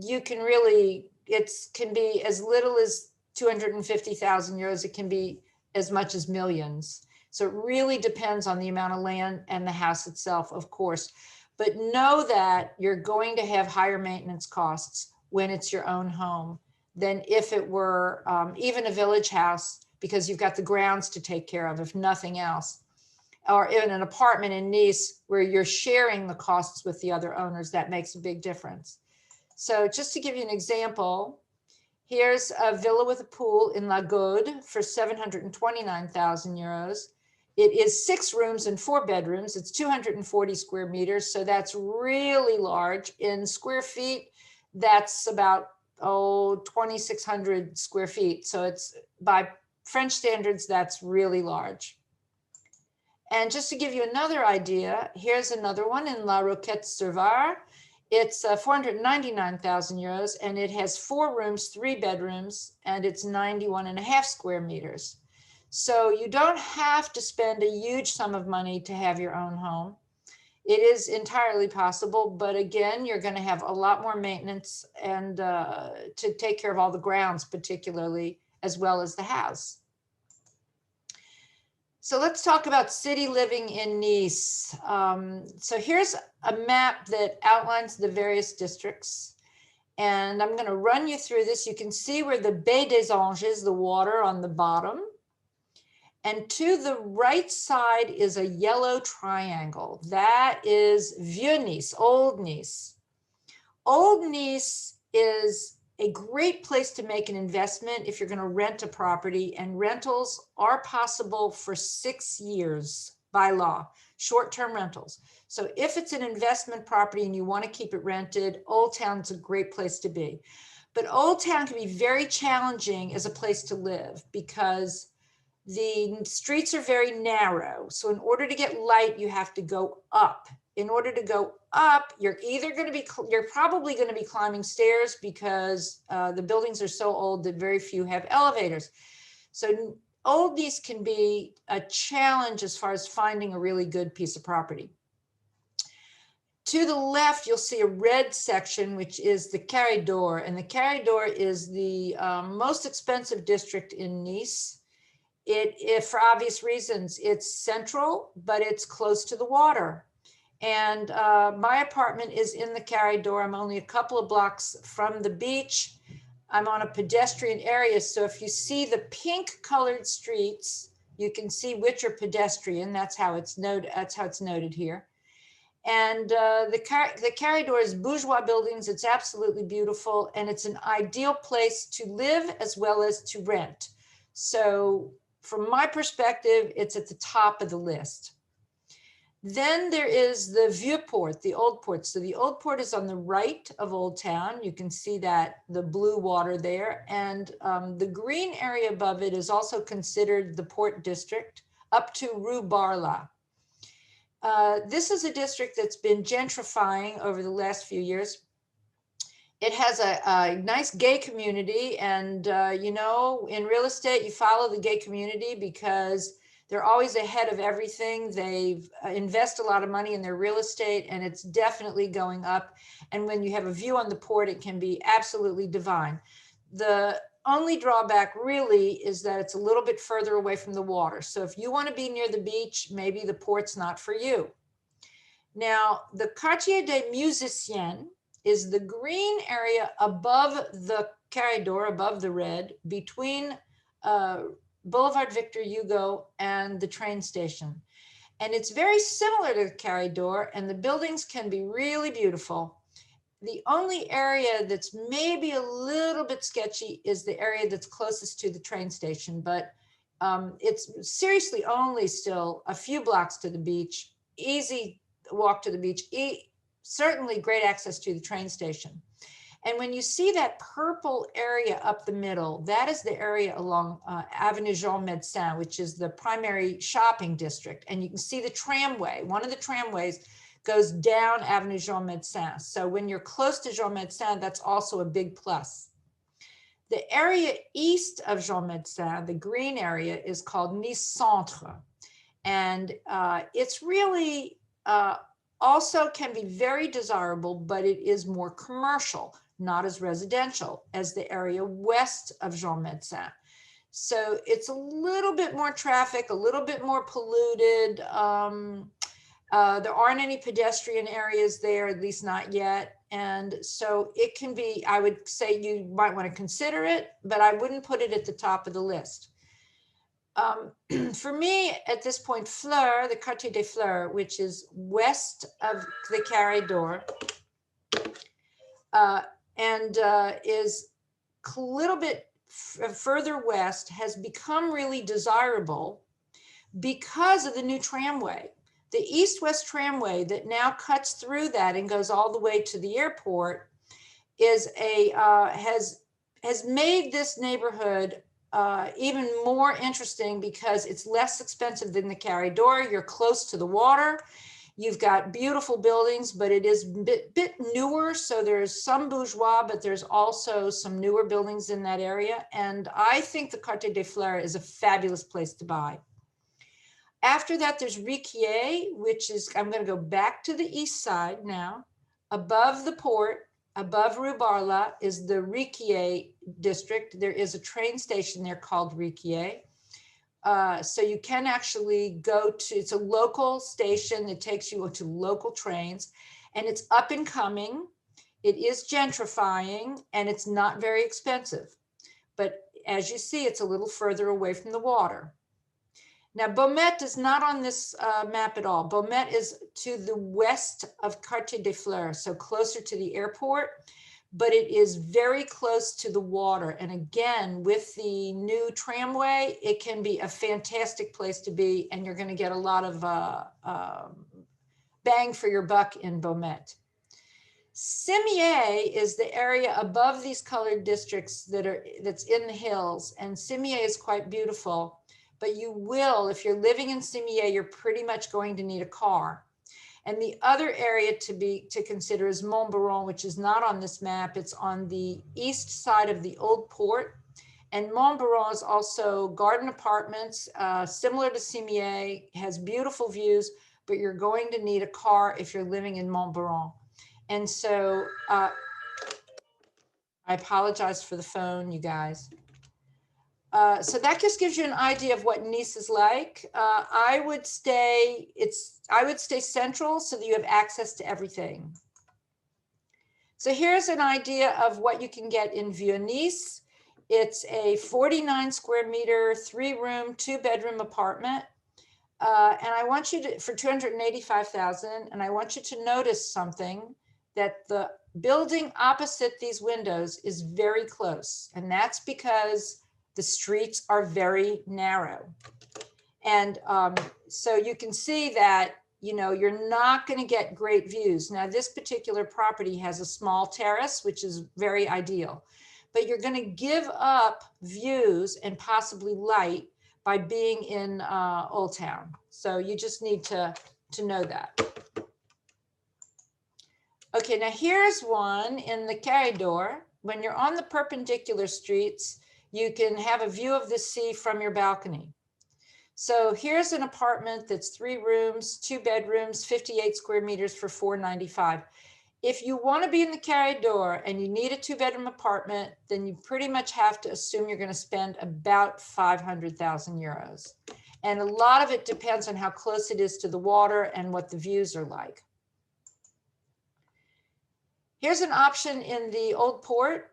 you can really, it can be as little as 250,000 euros. It can be as much as millions. So it really depends on the amount of land and the house itself, of course. But know that you're going to have higher maintenance costs when it's your own home than if it were even a village house, because you've got the grounds to take care of, if nothing else. Or in an apartment in Nice where you're sharing the costs with the other owners, that makes a big difference. So just to give you an example, here's a villa with a pool in La Gaude for 729,000 euros. It is 6 rooms and 4 bedrooms. It's 240 square meters. So that's really large. In square feet, that's about, 2,600 square feet. So it's, by French standards, that's really large. And just to give you another idea, here's another one in La Roquette-sur-Var. It's 499,000 euros, and it has 4 rooms, 3 bedrooms, and it's 91.5 square meters. So you don't have to spend a huge sum of money to have your own home. It is entirely possible, but again, you're going to have a lot more maintenance and to take care of all the grounds, particularly, as well as the house. So let's talk about city living in Nice. So here's a map that outlines the various districts. And I'm going to run you through this. You can see where the Baie des Anges is, the water on the bottom. And to the right side is a yellow triangle. That is Vieux Nice, Old Nice. Old Nice is a great place to make an investment if you're going to rent a property, and rentals are possible for 6 years by law, short-term rentals. So if it's an investment property and you want to keep it rented, Old Town's a great place to be. But Old Town can be very challenging as a place to live because the streets are very narrow. So in order to get light, you have to go up. In order to go up, you're probably going to be climbing stairs because the buildings are so old that very few have elevators. So Old Nice can be a challenge as far as finding a really good piece of property. To the left, you'll see a red section, which is the Carré d'Or. And the Carré d'Or is the most expensive district in Nice. For obvious reasons, it's central, but it's close to the water. And my apartment is in the Carré d'Or. I'm only a couple of blocks from the beach. I'm on a pedestrian area. So if you see the pink colored streets, you can see which are pedestrian. That's how it's noted here. And the Carré d'Or is bourgeois buildings. It's absolutely beautiful. And it's an ideal place to live as well as to rent. So from my perspective, it's at the top of the list. Then there is the Vieux Port, the Old Port. So the Old Port is on the right of Old Town. You can see that, the blue water there. And the green area above it is also considered the Port District up to Rue Barla. This is a district that's been gentrifying over the last few years. It has a nice gay community, and in real estate, you follow the gay community because they're always ahead of everything. They've invest a lot of money in their real estate, and it's definitely going up. And when you have a view on the port, it can be absolutely divine. The only drawback really is that it's a little bit further away from the water. So if you want to be near the beach, maybe the port's not for you. Now, the Quartier des Musiciens is the green area above the Carré d'Or, above the red, between Boulevard Victor Hugo and the train station. And it's very similar to the Carré d'Or, and the buildings can be really beautiful. The only area that's maybe a little bit sketchy is the area that's closest to the train station, but it's seriously only still a few blocks to the beach, easy walk to the beach, certainly great access to the train station. And when you see that purple area up the middle, that is the area along Avenue Jean Médecin, which is the primary shopping district. And you can see the tramway. One of the tramways goes down Avenue Jean Médecin. So when you're close to Jean Médecin, that's also a big plus. The area east of Jean Médecin, the green area, is called Nice Centre. And it's really also can be very desirable, but it is more commercial, not as residential as the area west of Jean Médecin. So it's a little bit more traffic, a little bit more polluted. There aren't any pedestrian areas there, at least not yet. And so it can be, I would say you might want to consider it, but I wouldn't put it at the top of the list. For me, at this point, Fleur, the Quartier des Fleurs, which is west of the Carré d'Or, is a little bit further west, has become really desirable because of the new tramway. The east-west tramway that now cuts through that and goes all the way to the airport is has made this neighborhood even more interesting because it's less expensive than the Carré d'Or. You're close to the water. You've got beautiful buildings, but it is a bit newer. So there's some bourgeois, but there's also some newer buildings in that area. And I think the Quartier des Fleurs is a fabulous place to buy. After that, there's Riquier, which is, I'm going to go back to the east side now. Above the port, above Rue Barla, is the Riquier district. There is a train station there called Riquier. So you can actually go to, it's a local station that takes you to local trains, and it's up and coming. It is gentrifying, and it's not very expensive. But as you see, it's a little further away from the water. Now, Beaumet is not on this map at all. Beaumet is to the west of Quartier des Fleurs, so closer to the airport, but it is very close to the water. And again, with the new tramway, it can be a fantastic place to be, and you're going to get a lot of bang for your buck in Beaumet. Cimier is the area above these colored districts that's in the hills, and Cimier is quite beautiful. But you will, if you're living in Cimier, you're pretty much going to need a car. And the other area to consider is Montbaron, which is not on this map. It's on the east side of the old port. And Montbaron is also garden apartments, similar to Cimier, has beautiful views, but you're going to need a car if you're living in Montbaron. And so I apologize for the phone, you guys. So that just gives you an idea of what Nice is like. I would stay central so that you have access to everything. So here's an idea of what you can get in Vieux-Nice. It's a 49 square meter, 3-room, 2-bedroom apartment. And I want you to, for $285,000, and I want you to notice something, that the building opposite these windows is very close. And that's because the streets are very narrow. And so you can see that, you know, you're not going to get great views. Now, this particular property has a small terrace, which is very ideal, but you're going to give up views and possibly light by being in Old Town. So you just need to know that. Okay, now here's one in the Carré d'Or. When you're on the perpendicular streets, you can have a view of the sea from your balcony. So here's an apartment that's 3 rooms, 2 bedrooms, 58 square meters for $495. If you want to be in the Carré d'Or and you need a 2-bedroom apartment, then you pretty much have to assume you're going to spend about 500,000 euros. And a lot of it depends on how close it is to the water and what the views are like. Here's an option in the Old Port.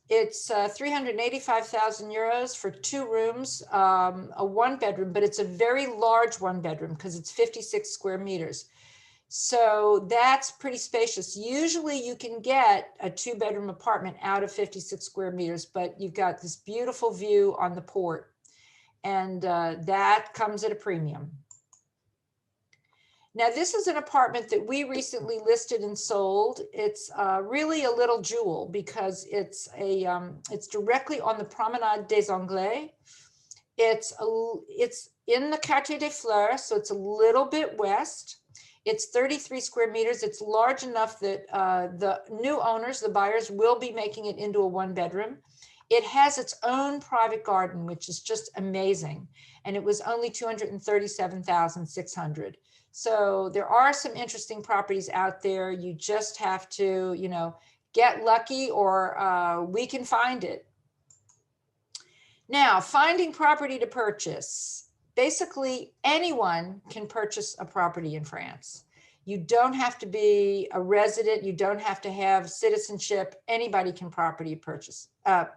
It's 385,000 euros for 2 rooms, a 1-bedroom, but it's a very large 1-bedroom because it's 56 square meters. So that's pretty spacious. Usually you can get a 2-bedroom apartment out of 56 square meters, but you've got this beautiful view on the port, and that comes at a premium. Now, this is an apartment that we recently listed and sold. It's really a little jewel because it's directly on the Promenade des Anglais. It's in the Quartier des Fleurs, so it's a little bit west. It's 33 square meters. It's large enough that the new owners, the buyers, will be making it into a 1-bedroom. It has its own private garden, which is just amazing. And it was only $237,600. So there are some interesting properties out there. You just have to, you know, get lucky, or we can find it. Now, finding property to purchase. Basically, anyone can purchase a property in France. You don't have to be a resident. You don't have to have citizenship. Anybody can purchase a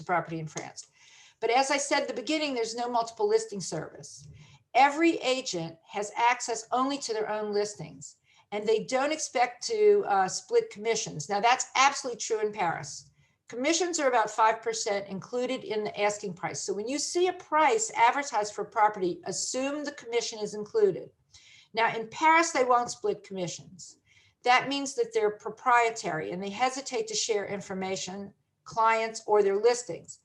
property in France. But as I said at the beginning, there's no multiple listing service. Every agent has access only to their own listings, and they don't expect to split commissions. Now, that's absolutely true in Paris. Commissions are about 5% included in the asking price. So when you see a price advertised for property, assume the commission is included. Now, in Paris, they won't split commissions. That means that they're proprietary and they hesitate to share information, clients, or their listings.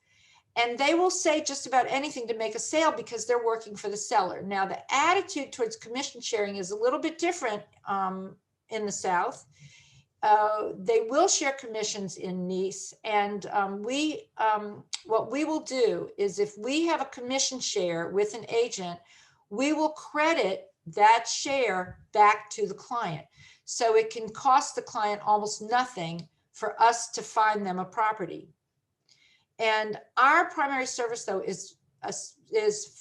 And they will say just about anything to make a sale because they're working for the seller. Now, the attitude towards commission sharing is a little bit different in the South. They will share commissions in Nice. And what we will do is, if we have a commission share with an agent, we will credit that share back to the client. So it can cost the client almost nothing for us to find them a property. And our primary service, though, is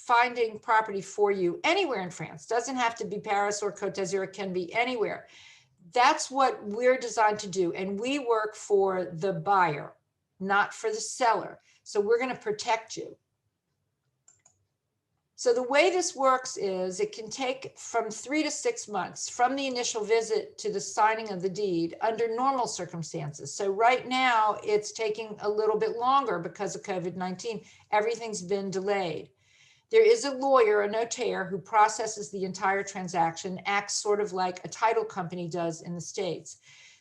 finding property for you anywhere in France. Doesn't have to be Paris or Côte d'Azur, it can be anywhere. That's what we're designed to do. And we work for the buyer, not for the seller. So we're going to protect you. So the way this works is it can take from 3 to 6 months from the initial visit to the signing of the deed under normal circumstances. So right now it's taking a little bit longer because of COVID-19. Everything's been delayed. There is a lawyer, a notaire, who processes the entire transaction, acts sort of like a title company does in the States.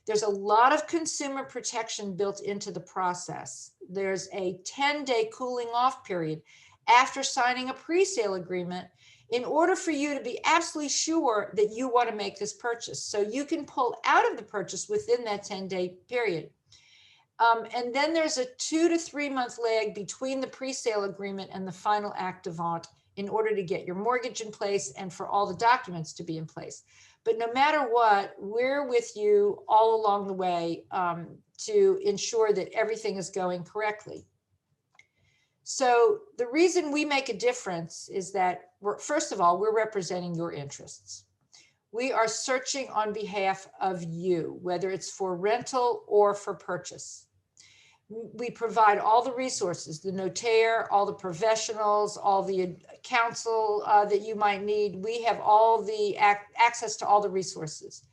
There's a lot of consumer protection built into the process. There's a 10-day cooling off period after signing a pre-sale agreement in order for you to be absolutely sure that you want to make this purchase. So you can pull out of the purchase within that 10-day period. And then there's a 2 to 3 month lag between the pre-sale agreement and the final acte de vente in order to get your mortgage in place and for all the documents to be in place. But no matter what, we're with you all along the way to ensure that everything is going correctly. So the reason we make a difference is that first of all, we're representing your interests. We are searching on behalf of you, whether it's for rental or for purchase. We provide all the resources, the notaire, all the professionals, all the counsel that you might need. We have all the access to all the resources.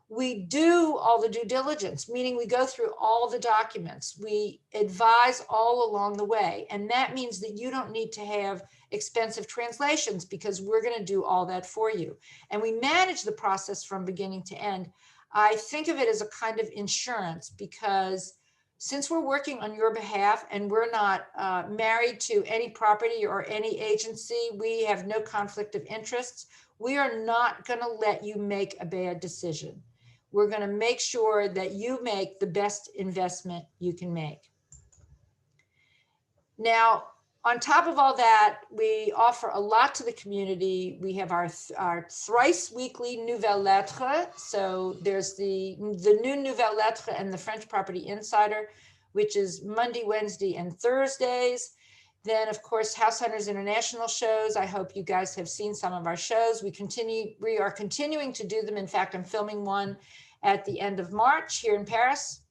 We do all the due diligence, meaning we go through all the documents. We advise all along the way. And that means that you don't need to have expensive translations because we're going to do all that for you. And we manage the process from beginning to end. I think of it as a kind of insurance because since we're working on your behalf and we're not married to any property or any agency, we have no conflict of interests. We are not going to let you make a bad decision. We're going to make sure that you make the best investment you can make. Now, on top of all that, we offer a lot to the community. We have our thrice weekly Nouvelle Lettre. So there's the new Nouvelle Lettre and the French Property Insider, which is Monday, Wednesday, and Thursdays. Then, of course, House Hunters International shows. I hope you guys have seen some of our shows. We are continuing to do them. In fact, I'm filming one at the end of March here in Paris.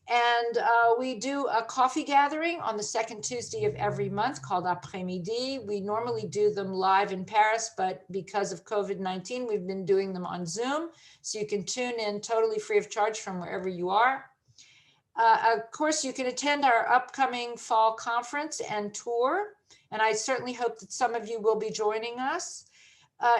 And we do a coffee gathering on the second Tuesday of every month called Après-Midi. We normally do them live in Paris, but because of COVID-19, we've been doing them on Zoom. So you can tune in totally free of charge from wherever you are. Of course, you can attend our upcoming fall conference and tour. And I certainly hope that some of you will be joining us.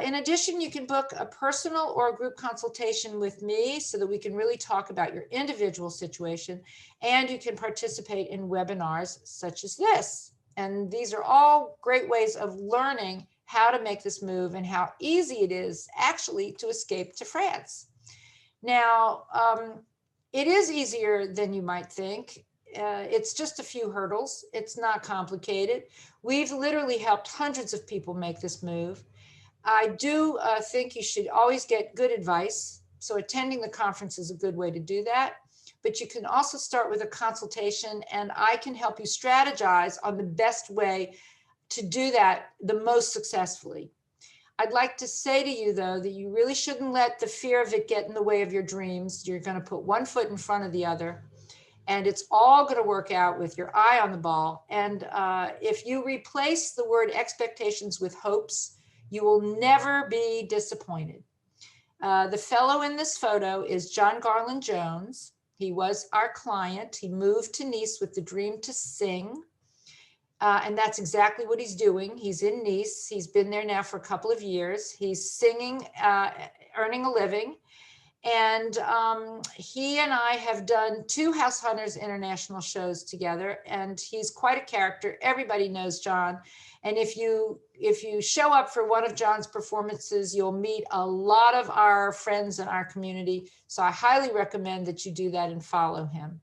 In addition, you can book a personal or a group consultation with me so that we can really talk about your individual situation, and you can participate in webinars such as this. And these are all great ways of learning how to make this move and how easy it is actually to escape to France. Now, it is easier than you might think. It's just a few hurdles. It's not complicated. We've literally helped hundreds of people make this move. I do think you should always get good advice. So attending the conference is a good way to do that. But you can also start with a consultation and I can help you strategize on the best way to do that the most successfully. I'd like to say to you, though, that you really shouldn't let the fear of it get in the way of your dreams. You're going to put one foot in front of the other. And it's all going to work out with your eye on the ball. And if you replace the word expectations with hopes, you will never be disappointed. The fellow in this photo is John Garland Jones. He was our client. He moved to Nice with the dream to sing. And that's exactly what he's doing. He's in Nice. He's been there now for a couple of years. He's singing, earning a living. And he and I have done 2 House Hunters International shows together, and he's quite a character. Everybody knows John. And if you show up for one of John's performances, you'll meet a lot of our friends in our community. So I highly recommend that you do that and follow him.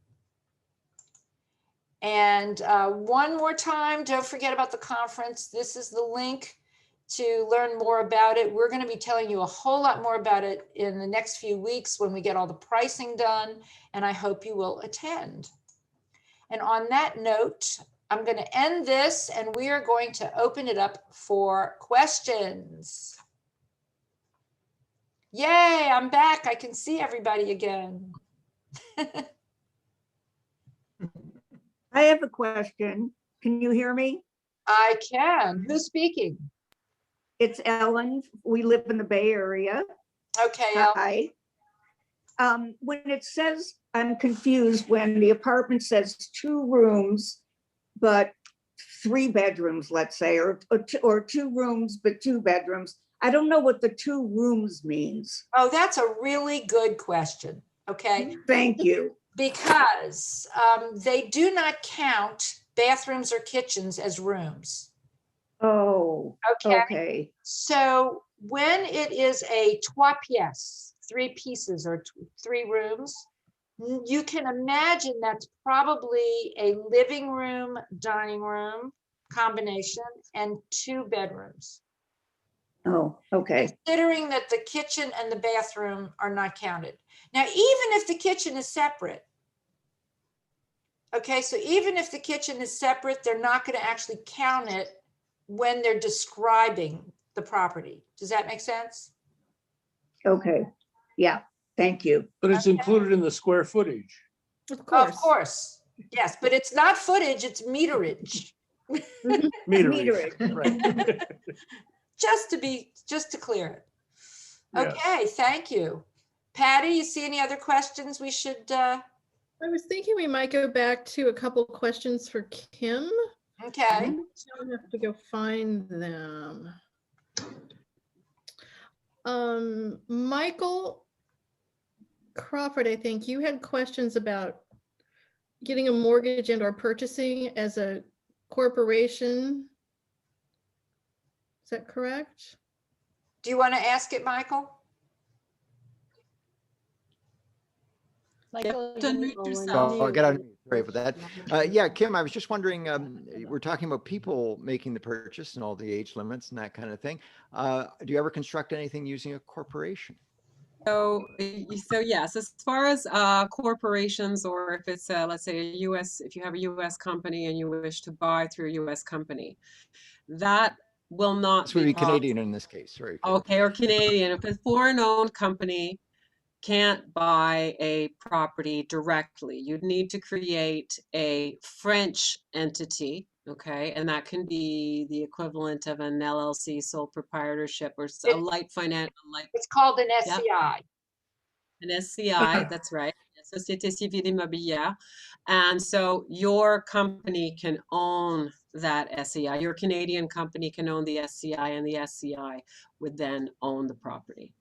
And one more time, don't forget about the conference. This is the link to learn more about it. We're going to be telling you a whole lot more about it in the next few weeks when we get all the pricing done, and I hope you will attend. And on that note, I'm going to end this and we are going to open it up for questions. Yay, I'm back. I can see everybody again. I have a question. Can you hear me? I can. Who's speaking? It's Ellen. We live in the Bay Area. Okay, Al. Hi. When it says, I'm confused when the apartment says 2 rooms, but 3 bedrooms, let's say, or 2 rooms, but 2 bedrooms. I don't know what the 2 rooms means. Oh, that's a really good question. Okay. Thank you. Because they do not count bathrooms or kitchens as rooms. Oh, Okay. okay. So when it is a 3 pièces, 3 pieces or 3 rooms, you can imagine that's probably a living room, dining room combination and 2 bedrooms. Oh, okay. Considering that the kitchen and the bathroom are not counted. Now, even if the kitchen is separate, okay, so even if the kitchen is separate, they're not going to actually count it when they're describing the property. Does that make sense? Okay. Yeah, thank you. But it's included in the square footage. Of course. Of course, yes, but it's not footage, it's meterage. Meterage, Meterage. right. Just to clear it. Yes. Okay, thank you. Patty, you see any other questions we should, I was thinking we might go back to a couple questions for Kim. okay. I have to go find them. Michael Crawford, I think you had questions about getting a mortgage and or purchasing as a corporation. Is that correct? Do you want to ask it, Michael? Michael, to you're unmute on yourself. Oh, mute. get on. Sorry for that. Yeah, Kim, I was just wondering, we're talking about people making the purchase and all the age limits and that kind of thing. Do you ever construct anything using a corporation? So yes, as far as corporations, or if it's let's say a U.S., if you have a U.S. company and you wish to buy through a U.S. company, that will not This would be possible. Canadian in this case, sorry. Okay, or Canadian. If a foreign-owned company can't buy a property directly, you'd need to create a French entity, okay? And that can be the equivalent of an LLC, sole proprietorship, or a light financial, It's called an Yeah. SCI. an SCI, that's right, Société Civile Immobilière. And so your company can own that SCI. Your Canadian company can own the SCI, and the SCI would then own the property.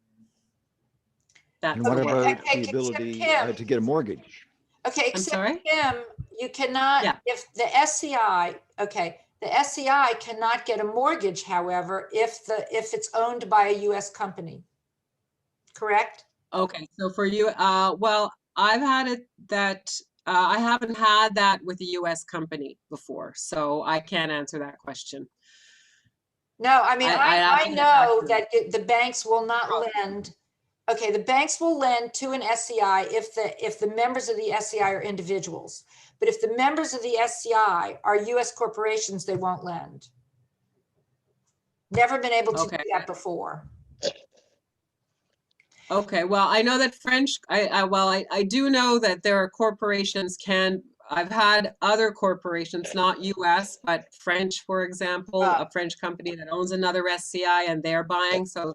That's And what the about way. Okay, the ability Kim. to get a mortgage? Okay, I'm except sorry? Kim, you cannot, Yeah. if the SCI, okay, the SCI cannot get a mortgage, however, if it's owned by a US company. Correct? Okay, so for you, well, I've had it that I haven't had that with a US company before, so I can't answer that question. No, I mean, I'd have I to get back know to that the banks will not lend. Okay, the banks will lend to an SCI if the members of the SCI are individuals. But if the members of the SCI are US corporations, they won't lend. Never been able to do Okay. that before. Okay, well, I know that French, I do know that there are corporations I've had other corporations, not US, but French, for example, a French company that owns another SCI and they're buying. So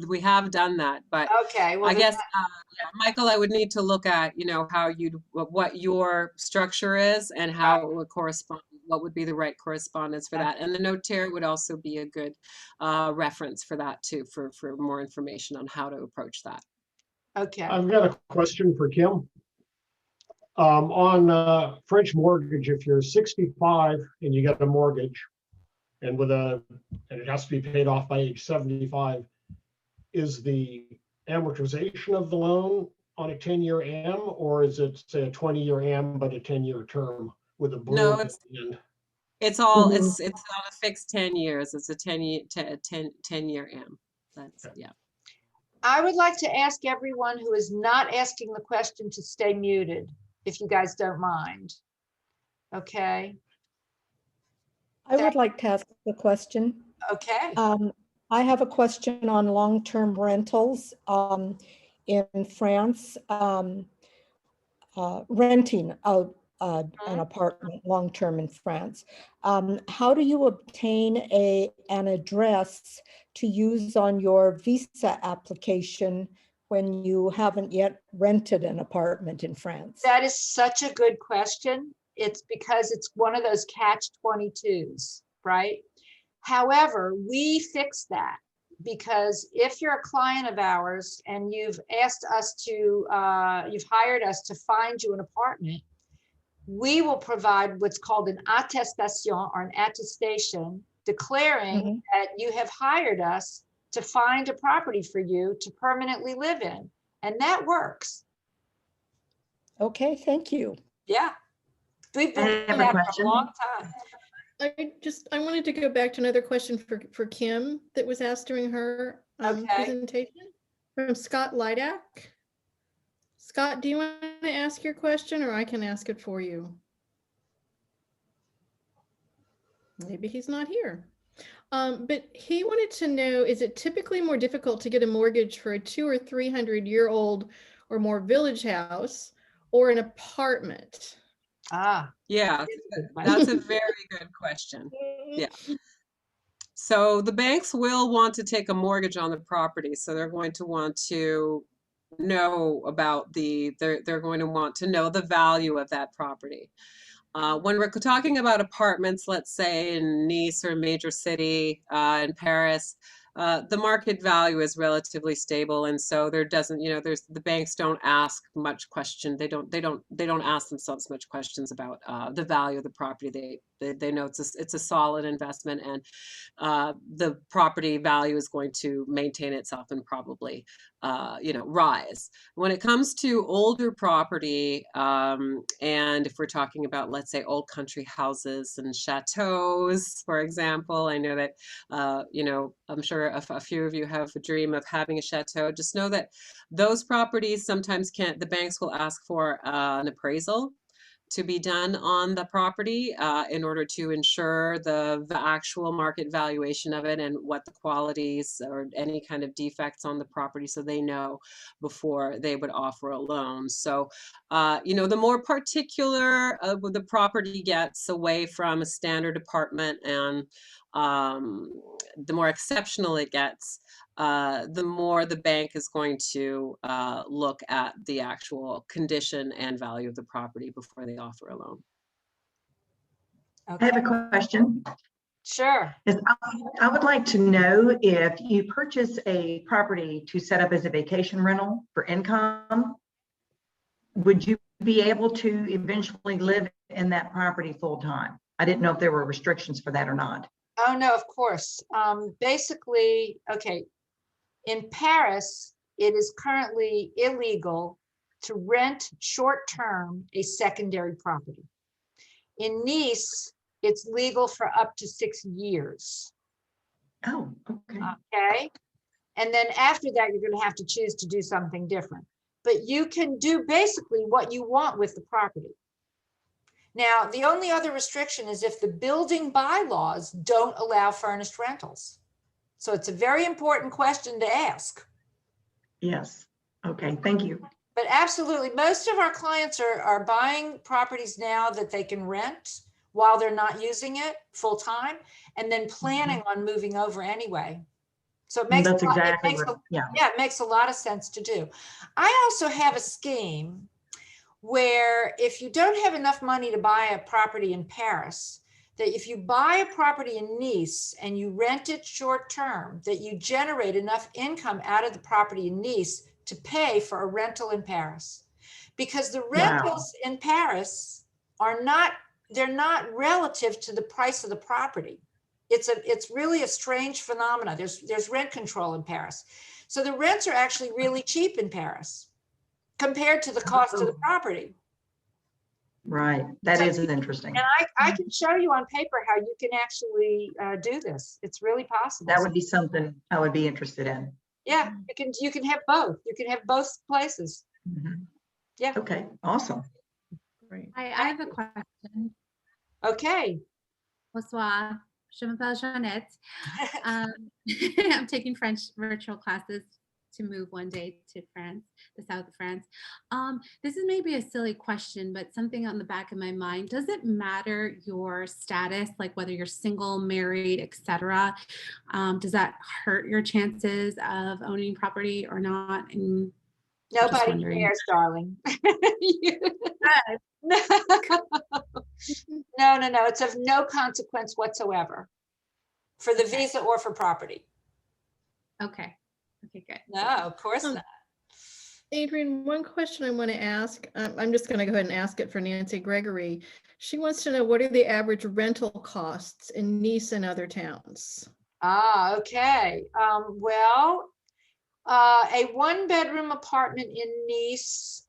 we have done that, but Okay, well, I guess, yeah, Michael, I would need to look at, how what your structure is and how it would correspond, what would be the right correspondence for that. And the notary would also be a good reference for that too, for more information on how to approach that. okay. I've got a question for Kim. On French mortgage, if you're 65 and you get a mortgage and it has to be paid off by age 75, is the amortization of the loan on a 10-year am, or is it, say, a 20-year am but a 10-year term with a balloon? No, at the end? it's all it's on a fixed 10 years. It's a 10-year am. That's yeah. I would like to ask everyone who is not asking the question to stay muted, if you guys don't mind. Okay, I would like to ask a question. okay. I have a question on long-term rentals in France. Renting an apartment long-term in France. How do you obtain an address to use on your visa application when you haven't yet rented an apartment in France? That is such a good question. It's because it's one of those catch-22s, right? However, we fix that because if you're a client of ours and you've asked us to, you've hired us to find you an apartment, we will provide what's called an attestation or an attestation declaring that you have hired us to find a property for you to permanently live in. And that works. Okay, thank you. Yeah. We've been I have doing a that for a question. long time. I wanted to go back to another question for Kim that was asked during her presentation from Scott Lydak. Scott, do you want to ask your question or I can ask it for you? Maybe he's not here. But he wanted to know, is it typically more difficult to get a mortgage for a 200 or 300-year-old or more village house or an apartment? Yeah, that's a very good question. Yeah. So the banks will want to take a mortgage on the property. So they're going to want to know about they're going to want to know the value of that property. When we're talking about apartments, let's say in Nice or a major city, in Paris, the market value is relatively stable, and so there doesn't, the banks don't ask much question. They don't ask themselves much questions about the value of the property. They know it's a solid investment, and the property value is going to maintain itself and probably rise. When it comes to older property, and if we're talking about, let's say, old country houses and chateaus, for example, I know that I'm sure a few of you have a dream of having a chateau. Just know that those properties sometimes the banks will ask for an appraisal to be done on the property in order to ensure the actual market valuation of it and what the qualities or any kind of defects on the property, so they know before they would offer a loan. So, the more particular the property gets away from a standard apartment, and the more exceptional it gets, the more the bank is going to look at the actual condition and value of the property before they offer a loan. I have a question. Sure. I would like to know if you purchase a property to set up as a vacation rental for income, would you be able to eventually live in that property full time? I didn't know if there were restrictions for that or not. Oh, no, of course. Basically, okay. In Paris, it is currently illegal to rent short-term a secondary property. In Nice, it's legal for up to 6 years. Oh, okay. Okay. And then after that, you're going to have to choose to do something different. But you can do basically what you want with the property. Now, the only other restriction is if the building bylaws don't allow furnished rentals. So it's a very important question to ask. Yes. Okay. Thank you. But absolutely, most of our clients are buying properties now that they can rent while they're not using it full time, and then planning on moving over anyway. So it makes, That's exactly what, it makes a lot of sense to do. I also have a scheme where if you don't have enough money to buy a property in Paris, that if you buy a property in Nice and you rent it short term, that you generate enough income out of the property in Nice to pay for a rental in Paris. Because the rentals in Paris they're not relative to the price of the property. It's really a strange phenomena. There's rent control in Paris. So the rents are actually really cheap in Paris compared to the cost of the property. Right. That is interesting. And I can show you on paper how you can actually do this. It's really possible. That would be something I would be interested in. Yeah, you can have both. You can have both places. Yeah. Okay. Awesome. Great. I have a question. Okay. Bonsoir. Je m'appelle Jeannette. I'm taking French virtual classes to move one day to France, the south of France. This is maybe a silly question, but something on the back of my mind. Does it matter your status, like whether you're single, married, etc.? Does that hurt your chances of owning property or not? And Nobody wondering. cares, darling. No. It's of no consequence whatsoever for the visa or for property. Okay. Okay, good. No, of course not. Adrian, one question I want to ask, I'm just going to go ahead and ask it for Nancy Gregory. She wants to know, what are the average rental costs in Nice and other towns? Okay. Well, a one-bedroom apartment in Nice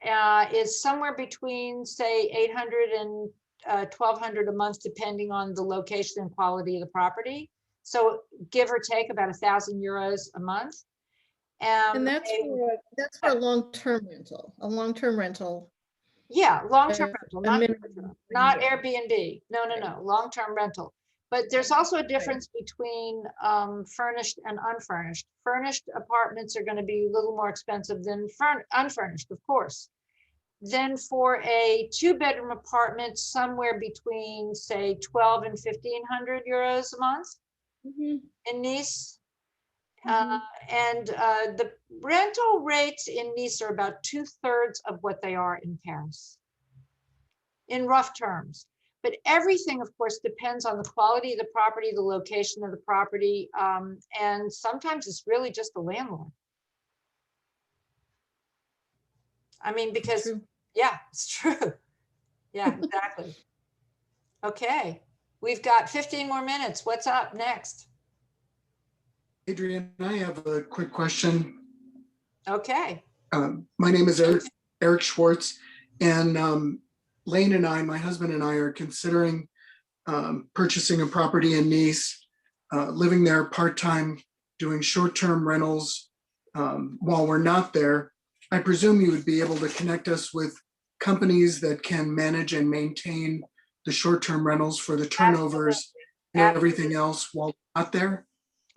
is somewhere between, say, 800 and 1,200 a month, depending on the location and quality of the property. So give or take about €1,000 a month. And that's for a long-term rental, Yeah, long-term rental, minimum not year. Airbnb. No, long-term rental. But there's also a difference between furnished and unfurnished. Furnished apartments are going to be a little more expensive than unfurnished, of course. Then for a two-bedroom apartment, somewhere between, say, 1,200 and 1,500 euros a month in Nice. And the rental rates in Nice are about 2/3 of what they are in Paris, in rough terms. But everything, of course, depends on the quality of the property, the location of the property, and sometimes it's really just the landlord. I mean, because, yeah, it's true. Yeah, exactly. Okay, we've got 15 more minutes. What's up next? Adrian, I have a quick question. Okay. My name is Eric Schwartz, and Lane and I, my husband and I, are considering purchasing a property in Nice, living there part-time, doing short-term rentals while we're not there. I presume you would be able to connect us with companies that can manage and maintain the short-term rentals for the turnovers and everything else while we're not there.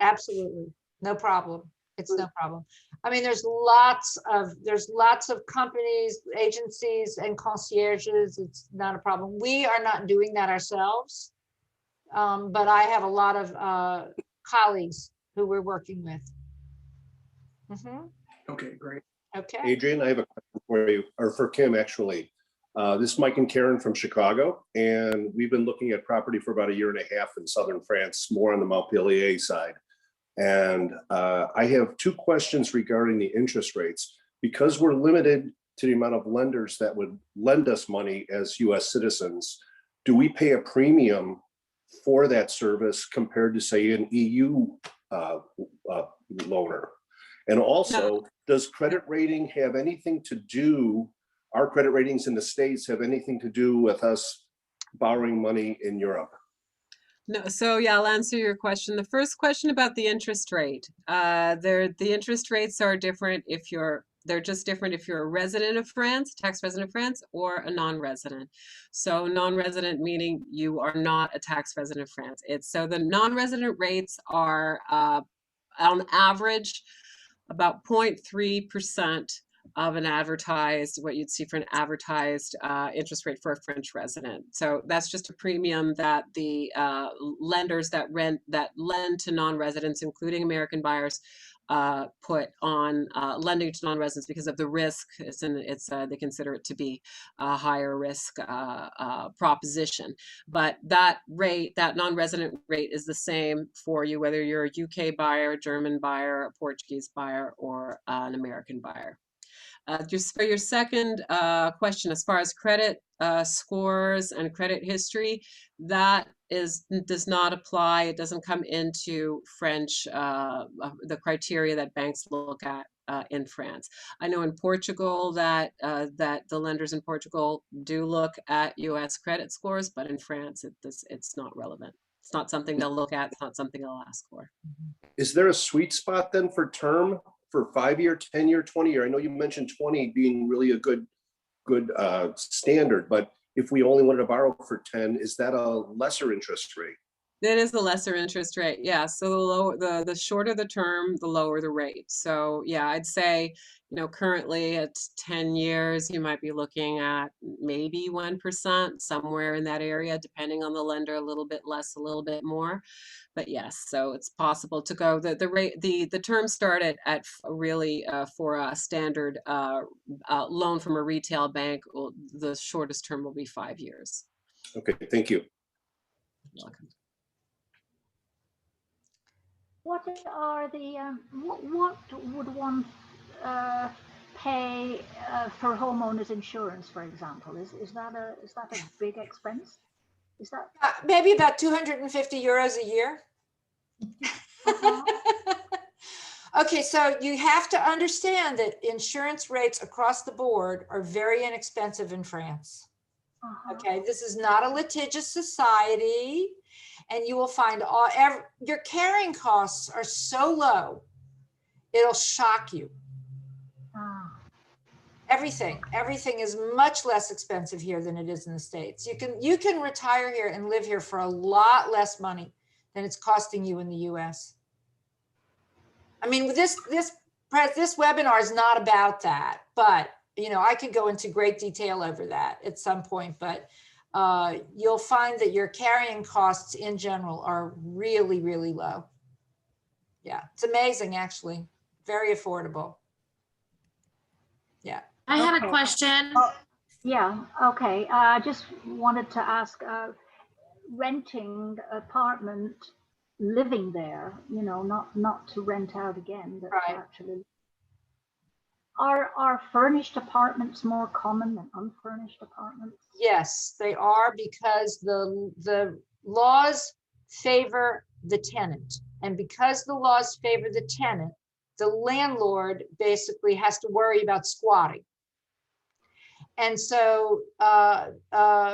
Absolutely, no problem. It's no problem. I mean, there's lots of companies, agencies, and concierges. It's not a problem. We are not doing that ourselves, but I have a lot of colleagues who we're working with. Okay, great. Okay. Adrian, I have a question for you, or for Kim, actually. This is Mike and Karen from Chicago, and we've been looking at property for about 1.5 years in southern France, more on the Montpellier side. And I have 2 questions regarding the interest rates. Because we're limited to the amount of lenders that would lend us money as US citizens, do we pay a premium for that service compared to, say, an EU loaner? And also, does credit rating have anything to do, our credit ratings in the States have anything to do with us borrowing money in Europe? No, so yeah, I'll answer your question. The first question about the interest rate. The interest rates are different they're just different if you're a resident of France, tax resident of France, or a non-resident. So non-resident meaning you are not a tax resident of France. So the non-resident rates are on average about 0.3% of an advertised, what you'd see for an advertised interest rate for a French resident. So that's just a premium that the lenders that lend to non-residents, including American buyers, put on lending to non-residents because of the risk. They consider it to be a higher risk proposition. But that rate, that non-resident rate, is the same for you whether you're a UK buyer, German buyer, a Portuguese buyer, or an American buyer. Just for your second question, as far as credit scores and credit history, that does not apply. It doesn't come into French, the criteria that banks look at in France. I know in Portugal that the lenders in Portugal do look at US credit scores, but in France it's not relevant. It's not something they'll look at. It's not something they'll ask for. Is there a sweet spot then for term, for 5-year, 10-year, 20-year? I know you mentioned 20 being really a good standard, but if we only wanted to borrow for 10, is that a lesser interest rate? That is a lesser interest rate. Yeah. So the lower, the shorter the term, the lower the rate. So yeah, I'd say, currently at 10 years, you might be looking at maybe 1%, somewhere in that area, depending on the lender, a little bit less, a little bit more. But yes, so it's possible to go, the rate, the terms start at really for a standard loan from a retail bank, the shortest term will be 5 years. Okay, thank you. You're welcome. What are the, what would one pay for homeowners insurance, for example? Is that a big expense? Is that? Maybe about 250 euros a year. Okay, so you have to understand that insurance rates across the board are very inexpensive in France. Okay, this is not a litigious society, and you will find your carrying costs are so low, it'll shock you. Everything is much less expensive here than it is in the States. You can retire here and live here for a lot less money than it's costing you in the US. I mean, this webinar is not about that, but I could go into great detail over that at some point, but you'll find that your carrying costs in general are really, really low. Yeah, it's amazing, actually. Very affordable. Yeah. I had a question. Yeah, okay. I just wanted to ask, renting apartment, living there, not to rent out again, but to actually. Are furnished apartments more common than unfurnished apartments? Yes, they are, because the laws favor the tenant. And because the laws favor the tenant, the landlord basically has to worry about squatting. And so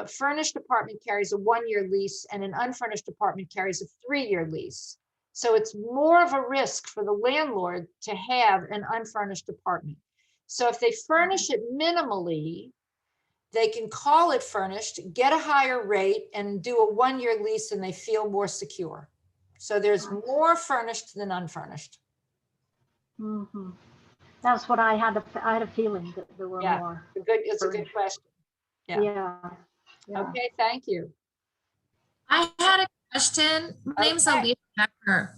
furnished apartment carries a 1-year lease and an unfurnished apartment carries a 3-year lease. So it's more of a risk for the landlord to have an unfurnished apartment. So if they furnish it minimally, they can call it furnished, get a higher rate, and do a 1-year lease, and they feel more secure. So there's more furnished than unfurnished. Mm-hmm. That's what I had a feeling that there were more. It's a good question. Yeah. Okay, thank you. I had a question. My name's Alita Becker.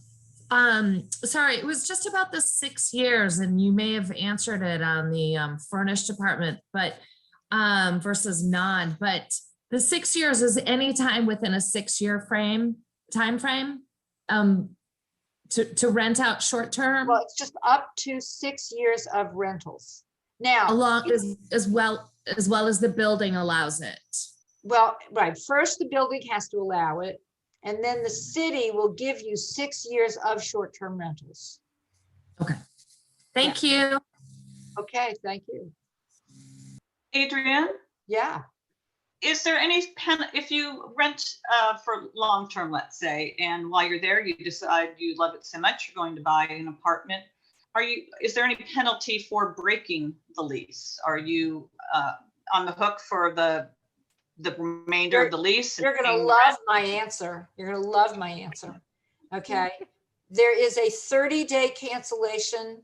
Sorry, it was just about the 6 years, and you may have answered it on the furnished apartment, but versus non. But the 6 years is any time within a 6-year time frame to rent out short term. Well, it's just up to 6 years of rentals. Now, along as well as the building allows it. Well, right. First, the building has to allow it, and then the city will give you 6 years of short-term rentals. Okay. Thank you. Okay, thank you. Adrian? Yeah. Is there any if you rent for long-term, let's say, and while you're there, you decide you love it so much, you're going to buy an apartment, is there any penalty for breaking the lease? Are you on the hook for the remainder of the lease? You're going to love my answer. You're going to love my answer. Okay. There is a 30-day cancellation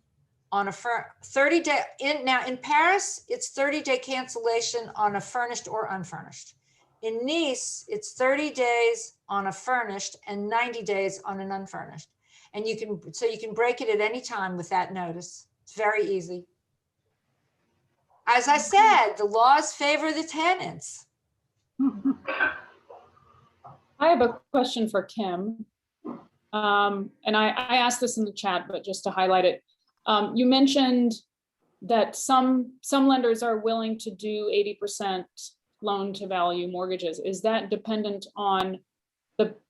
on a 30-day in Paris, it's 30-day cancellation on a furnished or unfurnished. In Nice, it's 30 days on a furnished and 90 days on an unfurnished. And you can break it at any time with that notice. It's very easy. As I said, the laws favor the tenants. I have a question for Kim. And I asked this in the chat, but just to highlight it, you mentioned that some lenders are willing to do 80% loan to value mortgages. Is that dependent on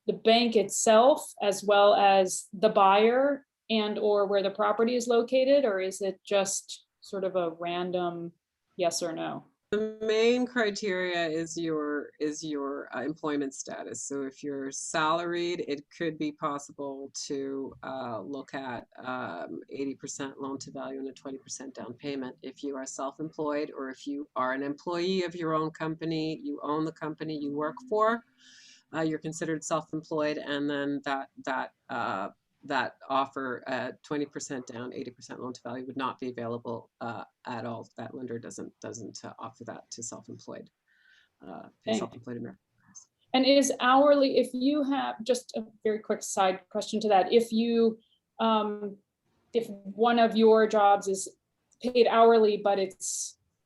the bank itself as well as the buyer and or where the property is located, or is it just sort of a random yes or no? The main criteria is your employment status. So if you're salaried, it could be possible to look at 80% loan to value and a 20% down payment. If you are self-employed, or if you are an employee of your own company, you own the company you work for, you're considered self-employed, and then that offer at 20% down, 80% loan to value would not be available at all. That lender doesn't offer that to self-employed Americans. And is hourly, if you have, just a very quick side question to that, if you, if one of your jobs is paid hourly, but it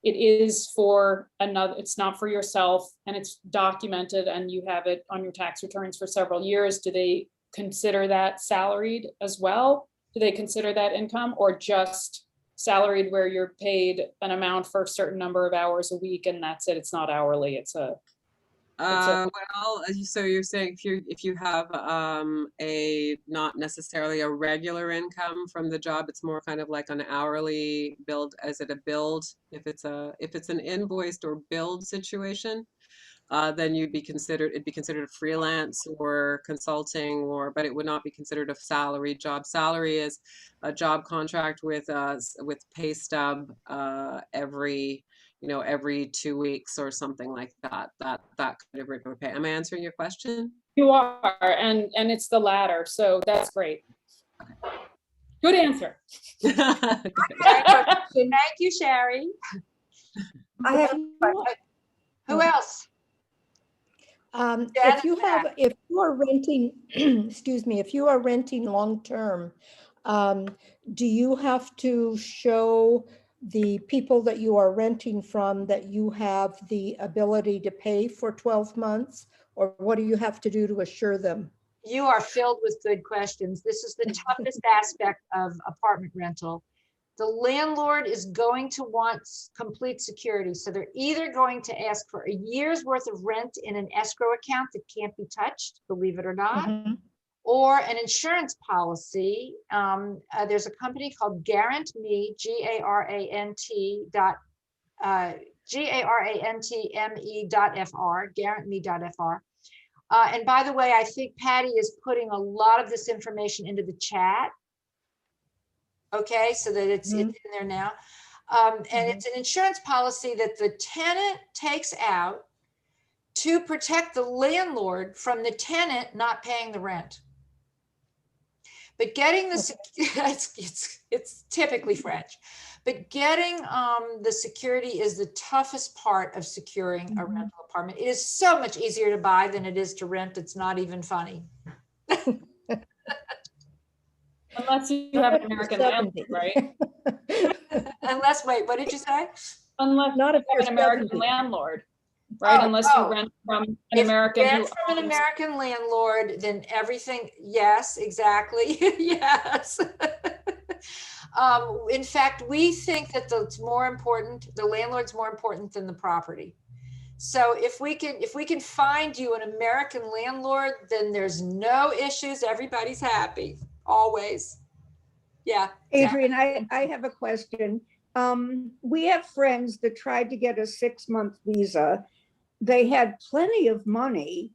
is for another, it's not for yourself, and it's documented and you have it on your tax returns for several years, do they consider that salaried as well? Do they consider that income, or just salaried where you're paid an amount for a certain number of hours a week and that's it? It's not hourly, it's a well, so you're saying if you have a not necessarily a regular income from the job, it's more kind of like an hourly billed. Is it a billed? If it's an invoiced or billed situation, then it'd be considered a freelance or consulting, but it would not be considered a salaried job. Salary is a job contract with pay stub every 2 weeks or something like that. That kind of regular pay. Am I answering your question? You are, and it's the latter, so that's great. Good answer. Thank you, Sherry. I have Who else? If you are renting, excuse me, if you are renting long-term, do you have to show the people that you are renting from that you have the ability to pay for 12 months? Or what do you have to do to assure them? You are filled with good questions. This is the toughest aspect of apartment rental. The landlord is going to want complete security. So they're either going to ask for a year's worth of rent in an escrow account that can't be touched, believe it or not, or an insurance policy. There's a company called Garant Me, GARANTME.FR, GarantMe.FR. And by the way, I think Patty is putting a lot of this information into the chat. Okay, so that it's in there now. And it's an insurance policy that the tenant takes out to protect the landlord from the tenant not paying the rent. But getting the, it's typically French, but getting the security is the toughest part of securing a rental apartment. It is so much easier to buy than it is to rent. It's not even funny. Unless you have an American landlord, right? Unless, wait, what did you say? Unless not you have an American landlord, right? Unless you rent from an American. If you rent from an American landlord, then everything, yes, exactly, yes. In fact, we think that it's more important, the landlord's more important than the property. So if we can find you an American landlord, then there's no issues. Everybody's happy, always. Yeah. Adrian, I have a question. We have friends that tried to get a 6-month visa. They had plenty of money.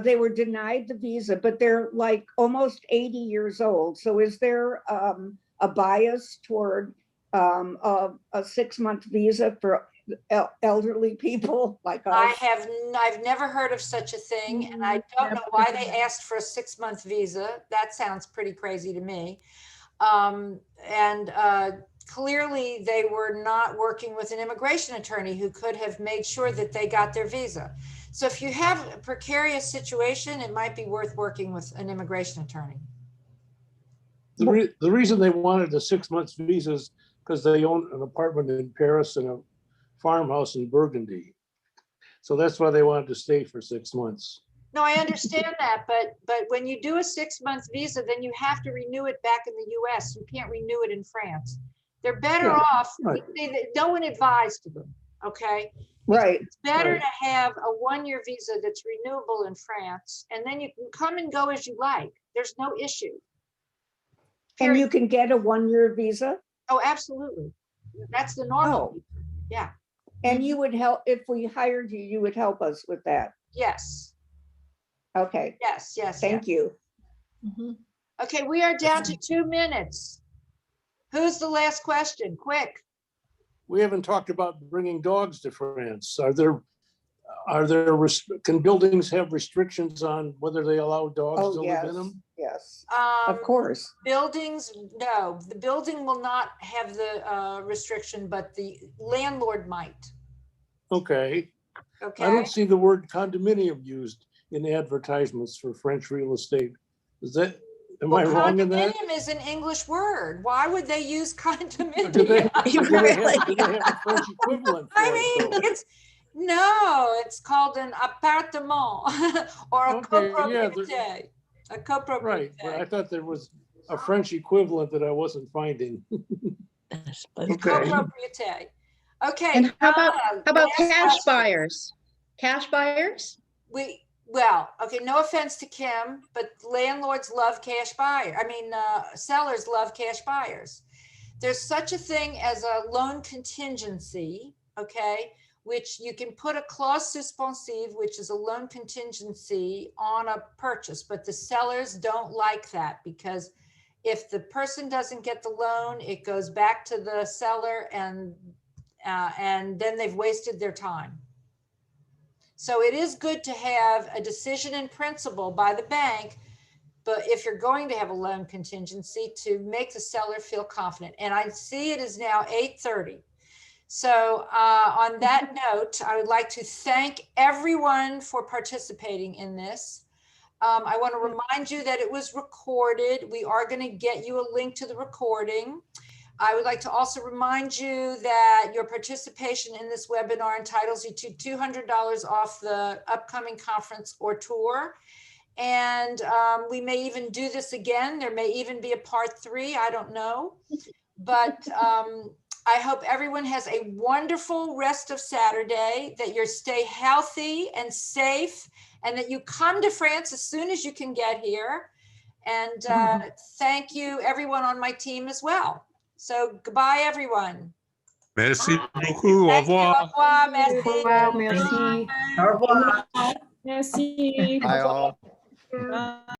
They were denied the visa, but they're like almost 80 years old. So is there a bias toward a 6-month visa for elderly people like us? I've never heard of such a thing, and I don't know why they asked for a 6-month visa. That sounds pretty crazy to me. Clearly they were not working with an immigration attorney who could have made sure that they got their visa. So if you have a precarious situation, it might be worth working with an immigration attorney. The reason they wanted the 6 months visa is because they own an apartment in Paris and a farmhouse in Burgundy. So that's why they wanted to stay for 6 months. No, I understand that, but when you do a 6-month visa, then you have to renew it back in the US. You can't renew it in France. They're better off, no one advised them, okay? Right. It's better to have a 1-year visa that's renewable in France, and then you can come and go as you like. There's no issue. And you can get a 1-year visa? Oh, absolutely. That's the normal. Yeah. And you would help, if we hired you, you would help us with that? Yes. Okay. Yes, yes. Thank you. Okay, we are down to 2 minutes. Who's the last question? Quick. We haven't talked about bringing dogs to France. Are there are there, can buildings have restrictions on whether they allow dogs Oh, to live in them? yes, of course. Buildings, no, the building will not have the restriction, but the landlord might. Okay. Okay. I don't see the word condominium used in advertisements for French real estate. Is that, am I wrong in that? Condominium is an English word. Why would they use condominium? Do they have a French equivalent for I it, mean, though? it's called an appartement or a Okay, yeah, copropriété. A copropriété. Right, but I thought there was a French equivalent that I wasn't finding. Okay. Copropriété. Okay. And how about last cash question. buyers? Cash buyers? Okay, no offense to Kim, but landlords love cash buyers. I mean, sellers love cash buyers. There's such a thing as a loan contingency, okay, which you can put a clause suspensive, which is a loan contingency on a purchase, but the sellers don't like that because if the person doesn't get the loan, it goes back to the seller and then they've wasted their time. So it is good to have a decision in principle by the bank, but if you're going to have a loan contingency, to make the seller feel confident. And I see it is now 8:30. So on that note, I would like to thank everyone for participating in this. I want to remind you that it was recorded. We are going to get you a link to the recording. I would like to also remind you that your participation in this webinar entitles you to $200 off the upcoming conference or tour. And we may even do this again. There may even be a part 3, I don't know. But I hope everyone has a wonderful rest of Saturday, that you stay healthy and safe, and that you come to France as soon as you can get here. And thank you everyone on my team as well. So goodbye, everyone. Merci beaucoup. Au revoir. Au revoir, merci. Au revoir. Merci. Bye all. Bye.